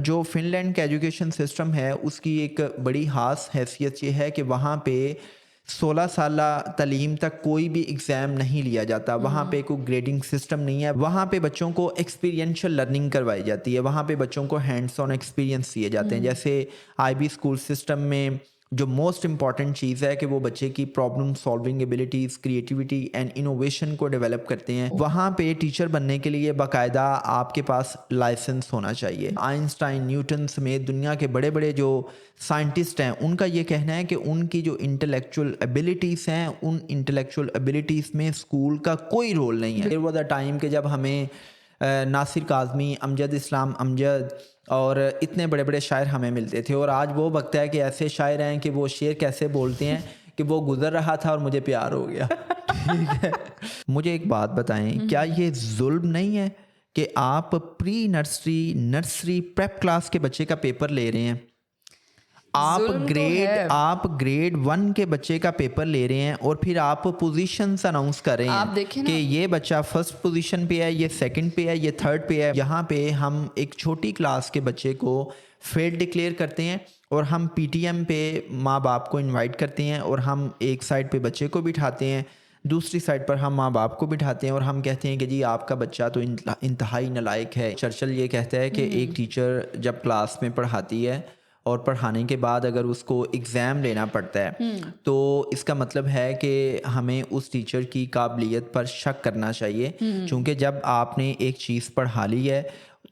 जो फ़िनलैंड का education system है उसकी एक बड़ी ख़ास हैसियत ये है कि वहाँ पे 16 साला तालीम तक कोई भी एग्ज़ाम नहीं लिया जाता। वहाँ पे कोई ग्रेडिंग सिस्टम नहीं है। वहाँ पे बच्चों को एक्सपीरियंशियल लर्निंग करवाई जाती है। वहाँ पे बच्चों को हैंड्स ऑन एक्सपीरियंस दिए जाते हैं। जैसे आईबी स्कूल सिस्टम में जो मोस्ट इम्पॉर्टेंट चीज़ है कि वो बच्चे की problem solving abilities, creativity and innovation को डेवलप करते हैं। वहाँ पे टीचर बनने के लिए बाकायदा आपके पास लाइसेंस होना चाहिए। आइंस्टाइन, न्यूटन समेत दुनिया के बड़े बड़े जो साइंटिस्ट हैं उनका ये कहना है कि उनकी जो इंटेलेक्चुअल एबिलिटीज़ हैं, उन इंटेलेक्चुअल एबिलिटीज़ में स्कूल का कोई रोल नहीं है। देयर वाज अ टाइम कि जब हमें नासिर काज़मी, अमजद इस्लाम अमजद और इतने बड़े बड़े शायर हमें मिलते थे, और आज वो वक्त है कि ऐसे शायर हैं कि वो शेर कैसे बोलते हैं कि वो गुजर रहा था और मुझे प्यार हो गया। ठीक है। मुझे एक बात बताएं, क्या ये जुल्म नहीं है कि आप pre nursery, nursery, prep class के बच्चे का पेपर ले रहे हैं? जुल्म तो है। आप ग्रेड 1 के बच्चे का पेपर ले रहे हैं और फिर आप पोजीशंस अनाउंस कर रहे आप हैं देखें कि ना, ये बच्चा फर्स्ट पोजीशन पे है, ये सेकंड पे है, ये थर्ड पे है। यहाँ पे हम एक छोटी क्लास के बच्चे को फेल डिक्लेयर करते हैं और हम पीटीएम पे माँ बाप को इनवाइट करते हैं और हम एक साइड पे बच्चे को बिठाते हैं, दूसरी साइड पर हम माँ बाप को बिठाते हैं और हम कहते हैं कि जी आपका बच्चा तो इंतहाई नालायक है। चर्चिल ये कहता है कि एक टीचर जब क्लास में पढ़ाती है और पढ़ाने के बाद अगर उसको एग्ज़ाम लेना पड़ता है तो इसका मतलब है कि हमें उस टीचर की काबिलियत पर शक करना चाहिए, क्योंकि जब आपने एक चीज़ पढ़ा ली है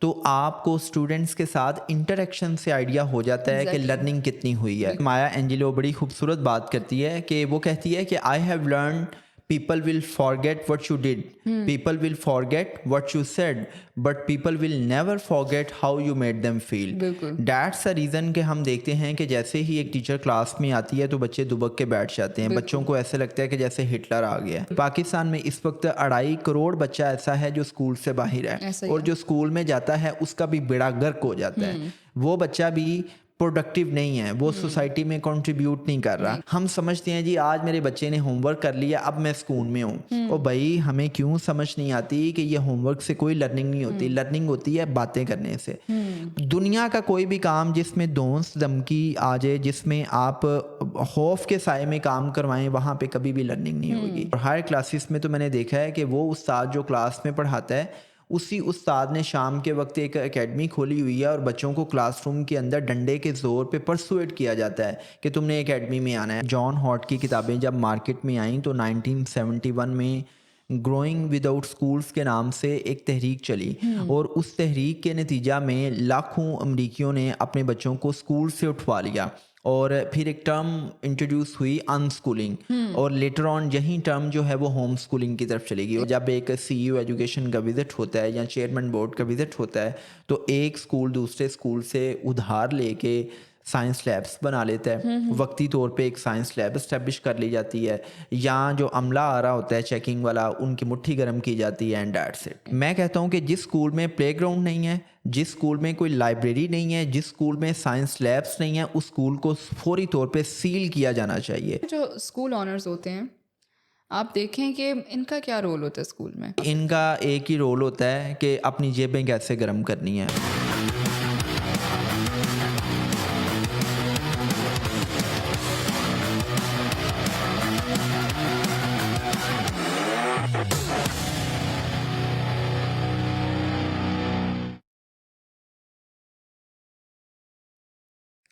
तो आपको स्टूडेंट्स के साथ इंटरेक्शन से आइडिया हो जाता है कि एग्जैक्टली। लर्निंग कितनी हुई है। माया एंजेलो बड़ी खूबसूरत बात करती है कि वो कहती है कि I have learn people will forget what you did, people will forget what you said, but people will never forget how you made them feel. बिल्कुल। That's the reason कि हम देखते हैं कि जैसे ही एक टीचर क्लास में आती है तो बच्चे दुबक के बैठ जाते हैं। बच्चों बिल्कुल। को ऐसे लगता है कि जैसे हिटलर आ गया है। पाकिस्तान में इस वक्त 2.5 करोड़ बच्चा ऐसा है जो स्कूल से बाहर है, ऐसा ही और है। जो स्कूल में जाता है उसका भी बेड़ा गर्क हो जाता है। वो बच्चा भी प्रोडक्टिव नहीं है, वो सोसाइटी में कंट्रीब्यूट नहीं कर रहा। नहीं। हम समझते हैं जी आज मेरे बच्चे ने होमवर्क कर लिया, अब मैं स्कूल में हूँ। और भाई हमें क्यों समझ नहीं आती कि ये होमवर्क से कोई लर्निंग नहीं होती। लर्निंग होती है बातें करने से। दुनिया का कोई भी काम जिसमें दोस्त धमकी आ जाए, जिसमें आप खौफ के साए में काम करवाएं, वहाँ पे कभी भी लर्निंग नहीं होगी। और हायर क्लासेस में तो मैंने देखा है कि वो उस्ताद जो क्लास में पढ़ाता है उसी उस्ताद ने शाम के वक्त एक एकेडमी खोली हुई है और बच्चों को क्लासरूम के अंदर डंडे के ज़ोर पे परसुएट किया जाता है कि तुमने एकेडमी में आना है। जॉन हॉट की किताबें जब मार्केट में आईं तो 1971 में ग्रोइंग विदाउट स्कूल्स के नाम से एक तहरीक चली, और उस तहरीक के नतीजा में लाखों अमरीकियों ने अपने बच्चों को स्कूल से उठवा लिया। और फिर एक टर्म इंट्रोड्यूस हुई अनस्कूलिंग, और लेटर ऑन यही टर्म जो है वो होम स्कूलिंग की तरफ चलेगी। और जब एक सीईओ एजुकेशन का विजिट होता है या चेयरमैन बोर्ड का विजिट होता है तो एक स्कूल दूसरे स्कूल से उधार लेके साइंस लैब्स बना लेता है। वक्ती तौर पे एक साइंस लैब इस्टेब्लिश कर ली जाती है, या जो अमला आ रहा होता है चेकिंग वाला उनकी मुट्ठी गर्म की जाती है, एंड दैट्स इट। मैं कहता हूँ कि जिस स्कूल में प्लेग्राउंड नहीं है, जिस स्कूल में कोई लाइब्रेरी नहीं है, जिस स्कूल में साइंस लैब्स नहीं है, उस स्कूल को फौरी तौर पे सील किया जाना चाहिए। जो स्कूल ऑनर्स होते हैं, आप देखें कि इनका क्या रोल होता है स्कूल में। इनका एक ही रोल होता है कि अपनी जेबें कैसे गर्म करनी है।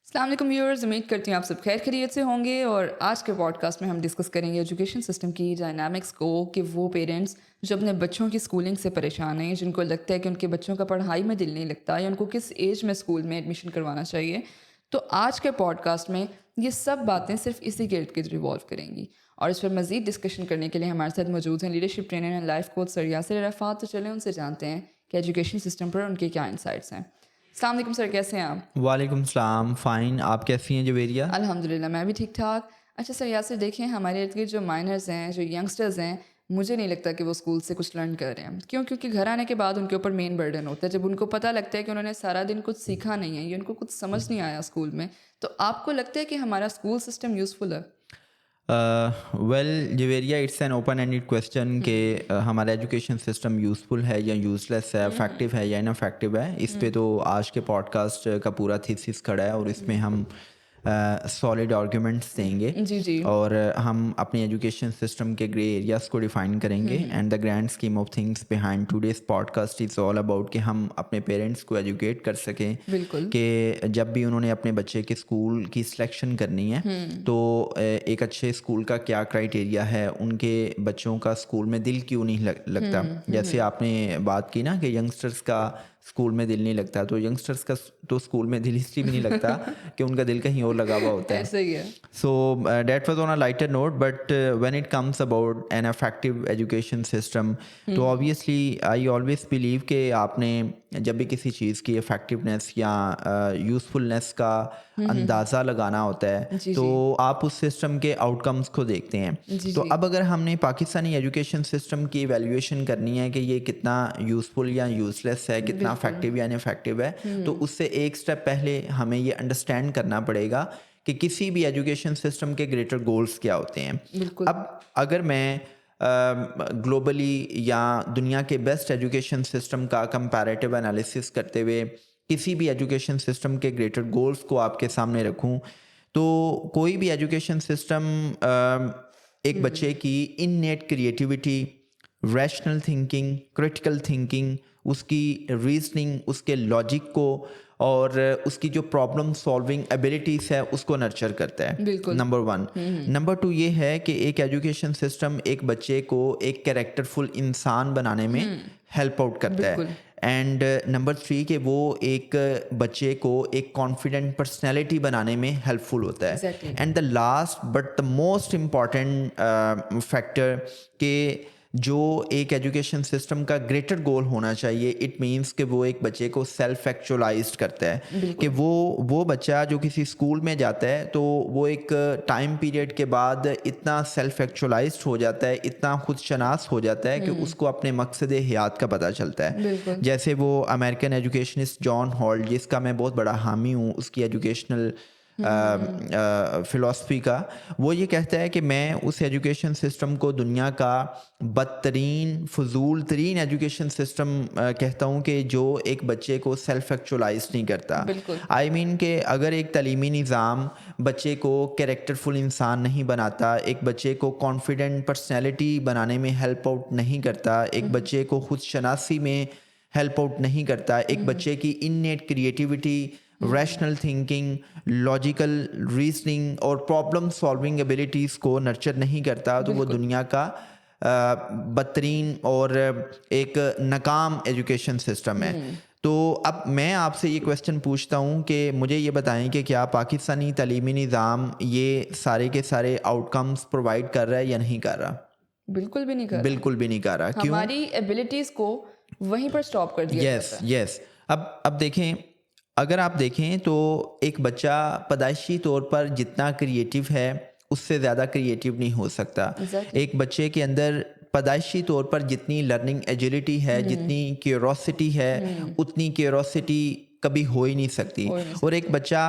अस्सलाम वालेकुम व्यूअर्स, उम्मीद करती हूँ आप सब खैर खैरियत से होंगे। और आज के पॉडकास्ट में हम डिस्कस करेंगे एजुकेशन सिस्टम की डायनामिक्स को, कि वो पेरेंट्स जो अपने बच्चों की स्कूलिंग से परेशान हैं, जिनको लगता है कि उनके बच्चों का पढ़ाई में दिल नहीं लगता, या उनको किस एज में स्कूल में एडमिशन करवाना चाहिए। तो आज के पॉडकास्ट में ये सब बातें सिर्फ इसी के इर्द गिर्द रिवॉल्व करेंगी। और इस पर मज़ीद डिस्कशन करने के लिए हमारे साथ मौजूद हैं leadership trainer and life coach sir Yasir Arafat. तो चलें उनसे जानते हैं कि एजुकेशन सिस्टम पर उनके क्या इंसाइट्स हैं। अस्सलाम वालेकुम सर, कैसे हैं आप? वालेकुम सलाम, फ़ाइन। आप कैसी हैं जवेरिया? अल्हम्दुलिल्लाह मैं भी ठीक ठाक। अच्छा सर यासिर, देखें हमारे इर्द गिर्द जो माइनर्स हैं, जो यंगस्टर्स हैं, मुझे नहीं लगता कि वो स्कूल से कुछ लर्न कर रहे हैं। क्यों? क्योंकि घर आने के बाद उनके ऊपर मेन बर्डन होता है। जब उनको पता लगता है कि उन्होंने सारा दिन कुछ सीखा नहीं है या उनको कुछ समझ नहीं आया स्कूल में, तो आपको लगता है कि हमारा स्कूल सिस्टम यूज़फुल है? Well Javeria, it's an open ended question कि हमारा एजुकेशन सिस्टम यूज़फुल है या यूज़लेस है, इफेक्टिव है या इनफेक्टिव है। इस पे तो आज के पॉडकास्ट का पूरा थीसिस खड़ा है और इसमें हम सॉलिड आर्गुमेंट्स देंगे जी जी और हम अपनी एजुकेशन सिस्टम के ग्रे एरियाज़ को डिफ़ाइन करेंगे। And the grand scheme of things behind today's podcast is all about कि हम अपने पेरेंट्स को एजुकेट कर सकें बिल्कुल कि जब भी उन्होंने अपने बच्चे के स्कूल की सिलेक्शन करनी है तो एक अच्छे स्कूल का क्या क्राइटेरिया है, उनके बच्चों का स्कूल में दिल क्यों नहीं लगता। जैसे आपने बात की ना कि यंगस्टर्स का स्कूल में दिल नहीं लगता, तो यंगस्टर्स का तो स्कूल में दिल इसलिए भी नहीं लगता कि उनका दिल कहीं और लगा हुआ होता है। ऐसा ही है। So that was on a lighter note, but when it comes about an effective education system, तो obviously I always believe कि आपने जब भी किसी चीज़ की effectiveness या usefulness का अंदाज़ा लगाना होता है जी, तो आप उस सिस्टम के आउटकम्स को देखते हैं। जी, तो जी। अब अगर हमने पाकिस्तानी एजुकेशन सिस्टम की एवेल्यूएशन करनी है कि ये कितना यूज़फुल या यूज़लेस है, कितना इफेक्टिव या इनफेक्टिव है, तो उससे एक स्टेप पहले हमें ये अंडरस्टैंड करना पड़ेगा कि किसी भी एजुकेशन सिस्टम के ग्रेटर गोल्स क्या होते हैं। बिल्कुल। अब अगर मैं ग्लोबली या दुनिया के बेस्ट एजुकेशन सिस्टम का कंपैरेटिव एनालिसिस करते हुए किसी भी एजुकेशन सिस्टम के ग्रेटर गोल्स को आपके सामने रखूं, तो कोई भी एजुकेशन सिस्टम एक बच्चे की innate creativity, rational thinking, critical thinking, उसकी रीजनिंग, उसके लॉजिक को और उसकी जो प्रॉब्लम सॉल्विंग एबिलिटीज़ है उसको नर्चर करता है। बिल्कुल। नंबर 1। नंबर 2 ये है कि एक एजुकेशन सिस्टम एक बच्चे को एक कैरेक्टरफुल इंसान बनाने में हेल्प आउट करता है। एंड नंबर 3 कि वो एक बच्चे को एक कॉन्फिडेंट पर्सनैलिटी बनाने में हेल्पफुल होता है। Exactly. And the last but the most important factor कि जो एक एजुकेशन सिस्टम का ग्रेटर गोल होना चाहिए, इट मीन्स कि वो एक बच्चे को सेल्फ एक्चुअलाइज्ड करता है कि वो बच्चा जो किसी स्कूल में जाता है तो वो एक टाइम पीरियड के बाद इतना सेल्फ एक्चुअलाइज्ड हो जाता है, इतना खुद शनास हो जाता है कि उसको अपने मकसद हयात का पता चलता है। जैसे वो अमेरिकन एजुकेशनिस्ट जॉन हॉल्ट, जिसका मैं बहुत बड़ा हामी हूँ उसकी एजुकेशनल फ़िलासफ़ी का, वो ये कहता है कि मैं उस एजुकेशन सिस्टम को दुनिया का बदतरीन फजूल तरीन एजुकेशन सिस्टम कहता हूँ कि जो एक बच्चे को सेल्फ एक्चुअलाइज नहीं करता। आई मीन कि अगर एक तालीमी निज़ाम बच्चे को कैरेक्टरफुल इंसान नहीं बनाता, एक बच्चे को कॉन्फिडेंट पर्सनैलिटी बनाने में हेल्प आउट नहीं करता, एक बच्चे को खुद शनासी में हेल्प आउट नहीं करता, एक बच्चे की innate creativity, rational thinking, logical reasoning और प्रॉब्लम सॉल्विंग एबिलिटीज़ को नर्चर नहीं करता, तो वो दुनिया का बदतरीन और एक नाकाम एजुकेशन सिस्टम है। तो अब मैं आपसे ये क्वेश्चन पूछता हूँ कि मुझे ये बताएं कि क्या पाकिस्तानी तालीमी निज़ाम ये सारे के सारे आउटकम्स प्रोवाइड कर रहा है या नहीं कर रहा? बिल्कुल भी नहीं कर रहा। बिल्कुल भी नहीं कर रहा। क्यों? हमारी एबिलिटीज़ को वहीं पर स्टॉप कर दिया जाता है। यस। अब देखें, अगर आप देखें तो एक बच्चा पैदाइशी तौर पर जितना क्रिएटिव है उससे ज़्यादा क्रिएटिव नहीं हो सकता। एक बच्चे के अंदर पैदाइशी तौर पर जितनी लर्निंग एजिलिटी है, जितनी क्यूरोसिटी है, उतनी क्यूरोसिटी कभी हो ही नहीं सकती। और एक बच्चा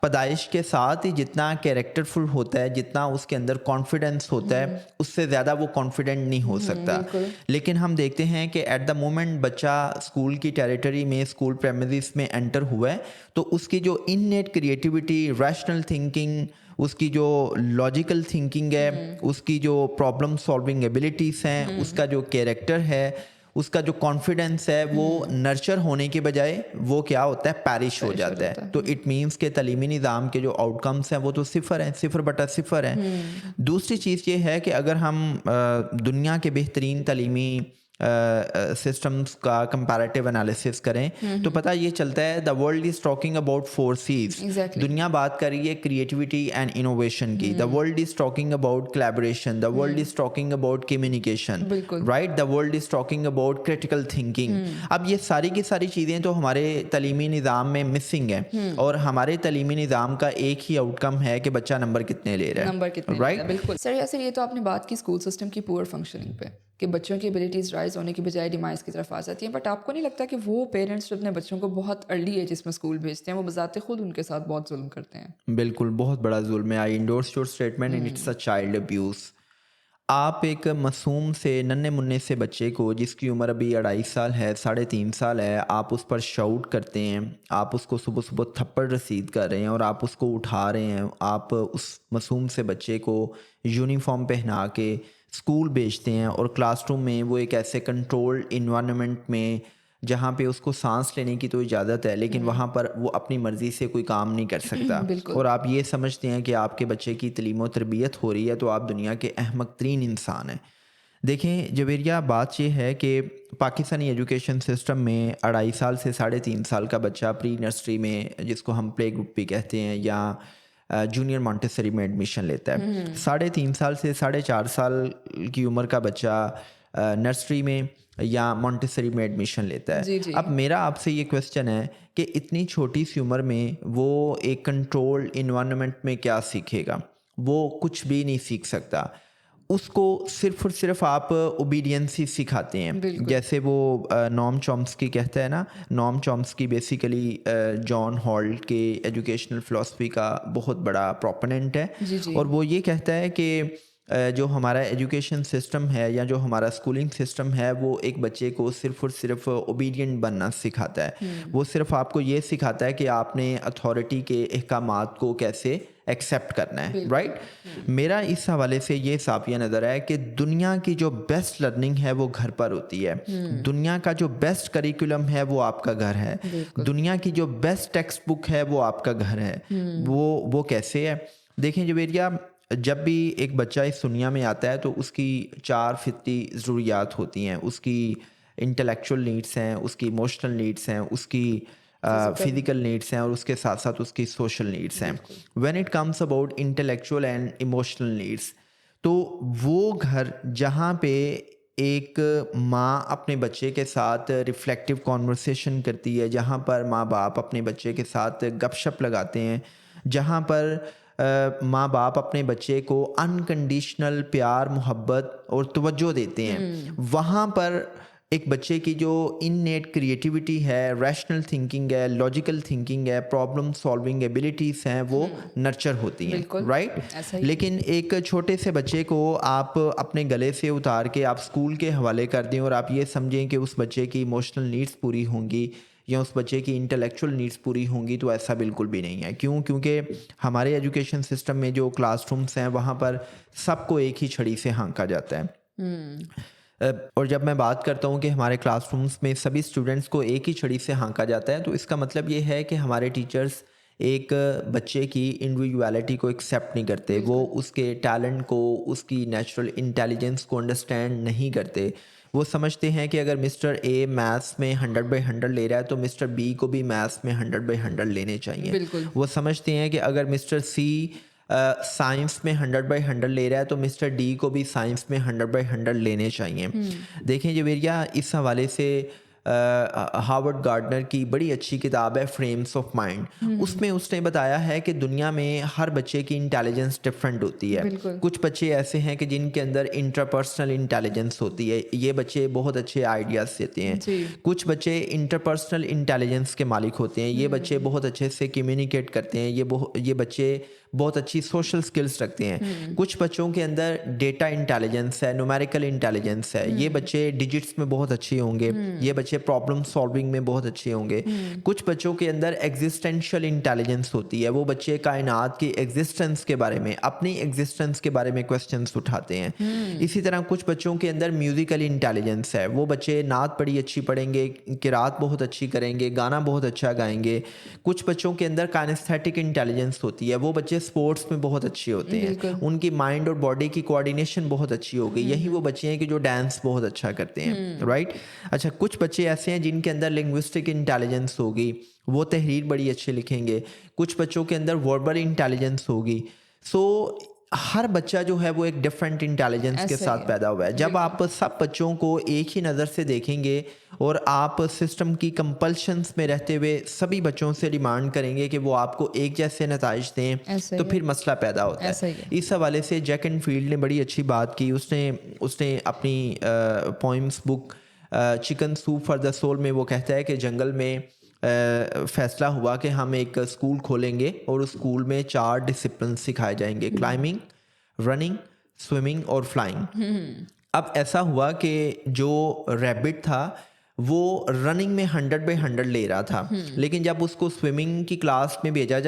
पैदाइश के साथ ही जितना कैरेक्टरफुल होता है, जितना उसके अंदर कॉन्फिडेंस होता है, उससे ज़्यादा वो कॉन्फिडेंट नहीं हो सकता। लेकिन हम देखते हैं कि एट द मोमेंट बच्चा स्कूल की टेरिटरी में, स्कूल प्रेमिसेस में एंटर हुआ है, तो उसकी जो इननेट क्रिएटिविटी, रैशनल थिंकिंग, उसकी जो लॉजिकल थिंकिंग है, उसकी जो प्रॉब्लम सॉल्विंग एबिलिटीज़ हैं, उसका जो कैरेक्टर है, उसका जो कॉन्फिडेंस है, वो नर्चर होने के बजाय वो क्या होता है, पैरिश हो जाता है। तो इट मीन्स के तालीमी निज़ाम के जो आउटकम्स हैं वो तो 0 हैं, 0/0 हैं। दूसरी चीज़ ये है कि अगर हम दुनिया के बेहतरीन तालीमी सिस्टम्स का कंपैरेटिव एनालिसिस करें तो पता ये चलता है the world is talking about 4 C's। दुनिया बात कर रही है क्रिएटिविटी एंड इनोवेशन की। The world is talking about collaboration, the world is talking about communication, right, the world is talking about critical thinking. अब ये सारी की सारी चीज़ें तो हमारे तालीमी निज़ाम में मिसिंग है और हमारे तालीमी निज़ाम का एक ही आउटकम है कि बच्चा नंबर कितने ले रहा है, राइट। बिल्कुल सर, ये तो आपने बात की स्कूल सिस्टम की पुअर फंक्शनिंग पे कि बच्चों की एबिलिटीज़ राइज होने की बजाय डिमाइस की तरफ आ जाती हैं। बट आपको नहीं लगता कि वो पेरेंट्स जो अपने बच्चों को बहुत अर्ली एज इसमें स्कूल भेजते हैं, वो बजाते खुद उनके साथ बहुत जुल्म करते हैं? बिल्कुल, बहुत बड़ा जुल्म है। I endorse your statement and it's a child abuse. आप एक मासूम से नन्हे-मुन्ने से बच्चे को जिसकी उम्र अभी 2.5 साल है, 3.5 साल है, आप उस पर शाउट करते हैं, आप उसको सुबह-सुबह थप्पड़ रसीद कर रहे हैं और आप उसको उठा रहे हैं। आप उस मासूम से बच्चे को यूनिफ़ॉर्म पहना के स्कूल भेजते हैं और क्लासरूम में वो एक ऐसे कंट्रोल्ड एनवायरनमेंट में जहाँ पे उसको सांस लेने की तो इजाज़त है, लेकिन वहाँ पर वो अपनी मर्ज़ी से कोई काम नहीं कर सकता। बिल्कुल। और आप ये समझते हैं कि आपके बच्चे की तलीम व तरबियत हो रही है, तो आप दुनिया के अहमक तरीन इंसान हैं। देखें जवेरिया, बात ये है कि पाकिस्तानी एजुकेशन सिस्टम में 2.5 साल से 3.5 साल का बच्चा प्री नर्सरी में, जिसको हम प्ले ग्रुप भी कहते हैं, या जूनियर मॉन्टेसरी में एडमिशन लेता है। 3.5 साल से 4.5 साल की उम्र का बच्चा नर्सरी में या मॉन्टेसरी में एडमिशन लेता है। जी, जी। अब मेरा आपसे ये क्वेश्चन है कि इतनी छोटी सी उम्र में वो एक कंट्रोल्ड इन्वायरमेंट में क्या सीखेगा? वो कुछ भी नहीं सीख सकता। उसको सिर्फ़ और सिर्फ़ आप ओबीडियंस ही सिखाते हैं। बिल्कुल। जैसे वो नोम चॉम्स्की कहता है ना, Noam Chomsky basically John halt के एजुकेशनल फ़िलॉसफ़ी का बहुत बड़ा प्रोपोनेंट है। जी, जी। और वो ये कहता है कि जो हमारा एजुकेशन सिस्टम है या जो हमारा स्कूलिंग सिस्टम है, वो एक बच्चे को सिर्फ़ और सिर्फ़ ओबीडिएंट बनना सिखाता है। वो सिर्फ़ आपको ये सिखाता है कि आपने अथॉरिटी के अहकामात को कैसे एक्सेप्ट करना है, बिल्कुल। राइट? मेरा इस हवाले से ये साफ़िया नज़र है कि दुनिया की जो बेस्ट लर्निंग है वो घर पर होती है। दुनिया का जो बेस्ट करिकुलम है वो आपका घर है। बिल्कुल। दुनिया की जो बेस्ट टेक्स्ट बुक है वो आपका घर है। वो कैसे है? देखें जवेरिया, जब भी एक बच्चा इस दुनिया में आता है तो उसकी 4 फितरी ज़रूरियात होती हैं। उसकी इंटेलेक्चुअल नीड्स हैं, उसकी इमोशनल नीड्स हैं, उसकी फिज़िकल नीड्स हैं और उसके साथ साथ उसकी सोशल नीड्स हैं। When it comes about intellectual and emotional needs, तो वो घर जहाँ पे एक माँ अपने बच्चे के साथ रिफ्लेक्टिव कॉन्वर्सेशन करती है, जहाँ पर माँ बाप अपने बच्चे के साथ गपशप लगाते हैं, जहाँ पर माँ बाप अपने बच्चे को अनकंडीशनल प्यार, मोहब्बत और तवज्जो देते हैं, वहाँ पर एक बच्चे की जो इननेट क्रिएटिविटी है, रैशनल थिंकिंग है, लॉजिकल थिंकिंग है, प्रॉब्लम सॉल्विंग एबिलिटीज़ हैं, वो नर्चर होती हैं, बिल्कुल, राइट? ऐसा ही। लेकिन एक छोटे से बच्चे को आप अपने गले से उतार के आप स्कूल के हवाले कर दें और आप ये समझें कि उस बच्चे की इमोशनल नीड्स पूरी होंगी या उस बच्चे की इंटेलेक्चुअल नीड्स पूरी होंगी, तो ऐसा बिल्कुल भी नहीं है। क्यों? क्योंकि हमारे एजुकेशन सिस्टम में जो क्लासरूम्स हैं वहाँ पर सबको एक ही छड़ी से हाँका जाता है। और जब मैं बात करता हूँ कि हमारे क्लासरूम्स में सभी स्टूडेंट्स को एक ही छड़ी से हाँका जाता है, तो इसका मतलब ये है कि हमारे टीचर्स एक बच्चे की इंडिविजुअलिटी को एक्सेप्ट नहीं करते। वो उसके टैलेंट को, उसकी नेचुरल इंटेलिजेंस को अंडरस्टैंड नहीं करते। वो समझते हैं कि अगर मिस्टर ए मैथ्स में 100/100 ले रहा है तो मिस्टर बी को भी मैथ्स में 100/100 लेने चाहिए। बिल्कुल। वो समझते हैं कि अगर मिस्टर सी साइंस में 100/100 ले रहा है तो मिस्टर डी को भी साइंस में 100/100 लेने चाहिए। देखें जवेरिया, इस हवाले से हार्वर्ड गार्डनर की बड़ी अच्छी किताब है फ्रेम्स ऑफ माइंड। उसमें उसने बताया है कि दुनिया में हर बच्चे की इंटेलिजेंस डिफरेंट होती है। बिल्कुल। कुछ बच्चे ऐसे हैं कि जिनके अंदर इंटरपर्सनल इंटेलिजेंस होती है, ये बच्चे बहुत अच्छे आइडियाज़ देते हैं। जी। कुछ बच्चे इंटरपर्सनल इंटेलिजेंस के मालिक होते हैं, ये बच्चे बहुत अच्छे से कम्युनिकेट करते हैं, ये बच्चे बहुत अच्छी सोशल स्किल्स रखते हैं। कुछ बच्चों के अंदर डेटा इंटेलिजेंस है, न्यूमेरिकल इंटेलिजेंस है, ये बच्चे डिजिट्स में बहुत अच्छे होंगे, ये बच्चे प्रॉब्लम सॉल्विंग में बहुत अच्छे होंगे। कुछ बच्चों के अंदर एग्जिस्टेंशियल इंटेलिजेंस होती है, वो बच्चे कायनात की एग्जिस्टेंस के बारे में, अपनी एग्जिस्टेंस के बारे में क्वेश्चंस उठाते हैं। इसी तरह कुछ बच्चों के अंदर म्यूजिकल इंटेलिजेंस है, वो बच्चे नात बड़ी अच्छी पढ़ेंगे, किरात बहुत अच्छी करेंगे, गाना बहुत अच्छा गाएंगे। कुछ बच्चों के अंदर काइनेस्थेटिक इंटेलिजेंस होती है, वो बच्चे स्पोर्ट्स में बहुत अच्छे होते हैं, उनकी माइंड और बॉडी की कोऑर्डिनेशन बहुत अच्छी हो गई। यही वो बच्चे हैं कि जो डांस बहुत अच्छा करते हैं, राइट? अच्छा, कुछ बच्चे ऐसे हैं जिनके अंदर लिंग्विस्टिक इंटेलिजेंस होगी, वो तहरीर बड़ी अच्छे लिखेंगे। कुछ बच्चों के अंदर वर्बल इंटेलिजेंस होगी। सो हर बच्चा जो है वो एक डिफरेंट इंटेलिजेंस के ऐसा ही साथ है। पैदा हुआ है। जब आप सब बच्चों को एक ही नज़र से देखेंगे और आप सिस्टम की कंपल्शंस में रहते हुए सभी बच्चों से डिमांड करेंगे कि वो आपको एक जैसे नताइज दें, ऐसा तो ही फिर है। मसला पैदा होता ऐसा ही है। है। इस हवाले से जैक एंड फील्ड ने बड़ी अच्छी बात की। उसने अपनी poems book chicken soup for the soul में वो कहता है कि जंगल में फैसला हुआ कि हम एक स्कूल खोलेंगे और उस स्कूल में 4 डिसिप्लिन सिखाए जाएंगे, क्लाइंबिंग, रनिंग, स्विमिंग और फ्लाइंग। अब ऐसा हुआ कि जो रैबिट था वो रनिंग में 100/100 ले रहा था, लेकिन जब उसको स्विमिंग की क्लास में भेजा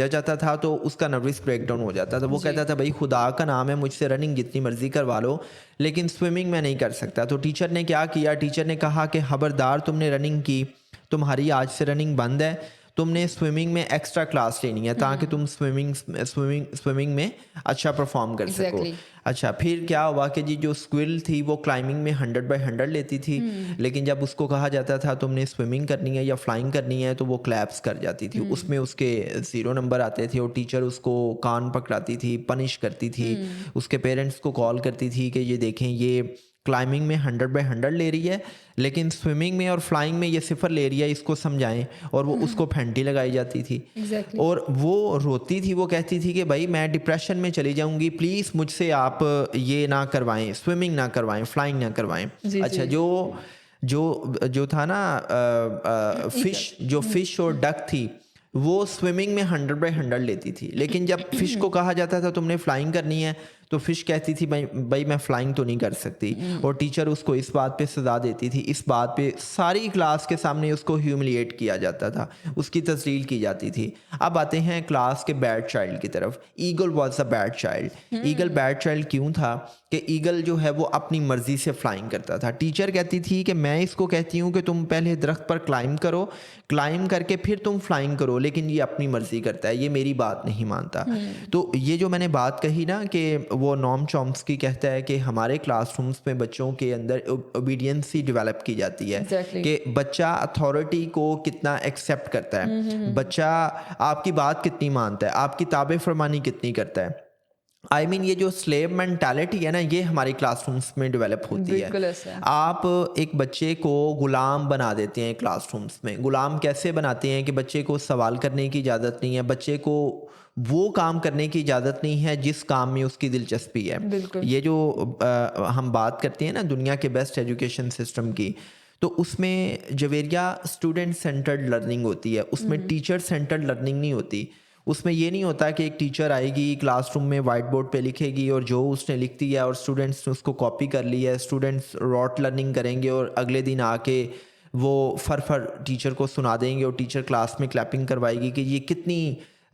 जाता था तो उसका नर्वस ब्रेकडाउन हो जाता था। वो कहता था भाई खुदा का नाम है, मुझसे रनिंग जितनी मर्जी करवा लो लेकिन स्विमिंग में नहीं कर सकता। तो टीचर ने क्या किया, टीचर ने कहा कि खबरदार, तुमने रनिंग की, तुम्हारी आज से रनिंग बंद है, तुमने स्विमिंग में एक्स्ट्रा क्लास लेनी है ताकि तुम स्विमिंग में अच्छा परफॉर्म कर सको। Exactly. अच्छा, फिर क्या हुआ कि जी जो स्क्विल थी वो क्लाइंबिंग में 100/100 लेती थी, लेकिन जब उसको कहा जाता था तुमने स्विमिंग करनी है या फ्लाइंग करनी है तो वो क्लैप्स कर जाती थी। उसमें उसके 0 नंबर आते थे और टीचर उसको कान पकड़ाती थी, पनिश करती थी, उसके पेरेंट्स को कॉल करती थी कि ये देखें ये क्लाइंबिंग में 100/100 ले रही है लेकिन स्विमिंग में और फ्लाइंग में ये 0 ले रही है, इसको समझाएं। और वो उसको फेंटी लगाई जाती थी। Exactly. और वो रोती थी, वो कहती थी कि भाई मैं डिप्रेशन में चली जाऊंगी, प्लीज़ मुझसे आप ये ना करवाएं, स्विमिंग ना करवाएं, फ्लाइंग ना करवाएं। जी, अच्छा, जी। जो था ना फिश और डक थी वो स्विमिंग में 100/100 लेती थी, लेकिन जब फिश को कहा जाता था तुमने फ्लाइंग करनी है तो फिश कहती थी भाई मैं फ्लाइंग तो नहीं कर सकती। और टीचर उसको इस बात पे सजा देती थी, इस बात पे सारी क्लास के सामने उसको ह्यूमिलिएट किया जाता था, उसकी तस्लील की जाती थी। अब आते हैं क्लास के बैड चाइल्ड की तरफ। Eagle was a bad child. Eagle bad child क्यों था कि ईगल जो है वो अपनी मर्जी से फ्लाइंग करता था। टीचर कहती थी कि मैं इसको कहती हूँ कि तुम पहले दरख्त पर क्लाइंब करो, क्लाइंब करके फिर तुम फ्लाइंग करो, लेकिन ये अपनी मर्जी करता है, ये मेरी बात नहीं मानता। तो ये जो मैंने बात कही ना कि वो नॉम चॉम्स्की कहता है कि हमारे क्लासरूम्स में बच्चों के अंदर ओबीडियंसी डेवलप की जाती है। Exactly. कि बच्चा अथॉरिटी को कितना एक्सेप्ट करता है, बच्चा आपकी बात कितनी मानता है, आपकी ताबे फरमानी कितनी करता है। ये जो स्लेव मेंटालिटी है ना, ये हमारी क्लासरूम्स में डेवलप होती है। बिल्कुल ऐसा है। आप एक बच्चे को गुलाम बना देते हैं क्लासरूम्स में। गुलाम कैसे बनाते हैं कि बच्चे को सवाल करने की इजाज़त नहीं है, बच्चे को वो काम करने की इजाज़त नहीं है जिस काम में उसकी दिलचस्पी है। बिल्कुल। ये जो हम बात करते हैं ना दुनिया के बेस्ट एजुकेशन सिस्टम की, तो उसमें जवेरिया स्टूडेंट सेंटर्ड लर्निंग होती है, उसमें टीचर सेंटर्ड लर्निंग नहीं होती। उसमें ये नहीं होता कि एक टीचर आएगी क्लासरूम में वाइट बोर्ड पे लिखेगी और जो उसने लिख दिया और स्टूडेंट्स ने उसको कॉपी कर ली है, स्टूडेंट्स रॉट लर्निंग करेंगे और अगले दिन आके वो फर टीचर को सुना देंगे और टीचर क्लास में क्लैपिंग करवाएगी कि ये कितनी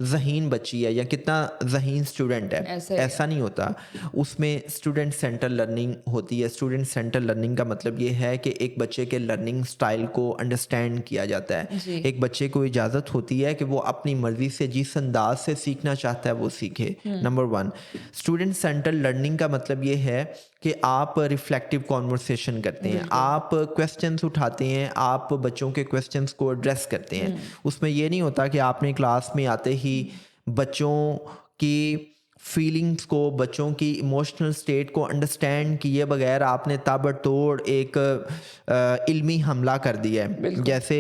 ज़हीन बच्ची है या कितना ज़हीन स्टूडेंट है। ऐसा ही है। ऐसा नहीं होता। उसमें स्टूडेंट सेंटर लर्निंग होती है। स्टूडेंट सेंटर लर्निंग का मतलब ये है कि एक बच्चे के लर्निंग स्टाइल को अंडरस्टैंड किया जाता है। जी। एक बच्चे को इजाज़त होती है कि वो अपनी मर्ज़ी से जिस अंदाज से सीखना चाहता है वो सीखे। नंबर 1, स्टूडेंट सेंटर लर्निंग का मतलब ये है कि आप रिफ्लेक्टिव कॉन्वर्सेशन करते हैं, आप क्वेश्चंस उठाते हैं, आप बच्चों के क्वेश्चंस को एड्रेस करते हैं। उसमें ये नहीं होता कि आपने क्लास में आते ही बच्चों की फीलिंग्स को, बच्चों की इमोशनल स्टेट को अंडरस्टैंड किए बगैर आपने ताबड़तोड़ एक इल्मी हमला कर दिया है। जैसे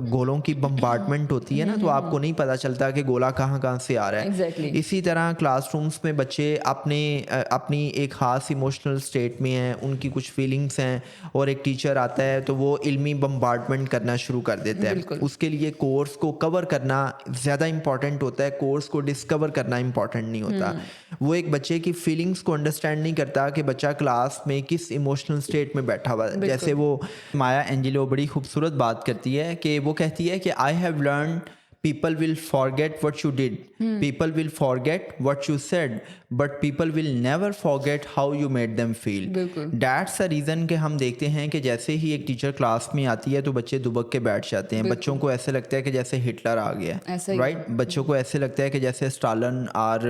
गोलों की बम्बार्डमेंट होती है ना, तो आपको नहीं पता चलता कि गोला कहाँ कहाँ से आ रहा है। Exactly. इसी तरह क्लासरूम्स में बच्चे अपनी एक ख़ास इमोशनल स्टेट में हैं, उनकी कुछ फीलिंग्स हैं और एक टीचर आता है तो वो इल्मी बम्बार्डमेंट करना शुरू कर देता है। उसके लिए कोर्स को कवर करना ज़्यादा इंपॉर्टेंट होता है, कोर्स को डिस्कवर करना इंपॉर्टेंट नहीं होता। वो एक बच्चे की फीलिंग्स को अंडरस्टैंड नहीं करता कि बच्चा क्लास में किस इमोशनल स्टेट में बैठा हुआ है। जैसे वो माया एंजेलो बड़ी खूबसूरत बात करती है कि वो कहती है कि I have learn people will forget what you did, people will forget what you said, but people will never forget how you made them feel. That's the reason कि हम देखते हैं कि जैसे ही एक टीचर क्लास में आती है तो बच्चे दुबक के बैठ जाते हैं। बच्चों को ऐसे लगता है कि जैसे हिटलर आ गया, राइट? बच्चों को ऐसे लगता है कि जैसे स्टालिन और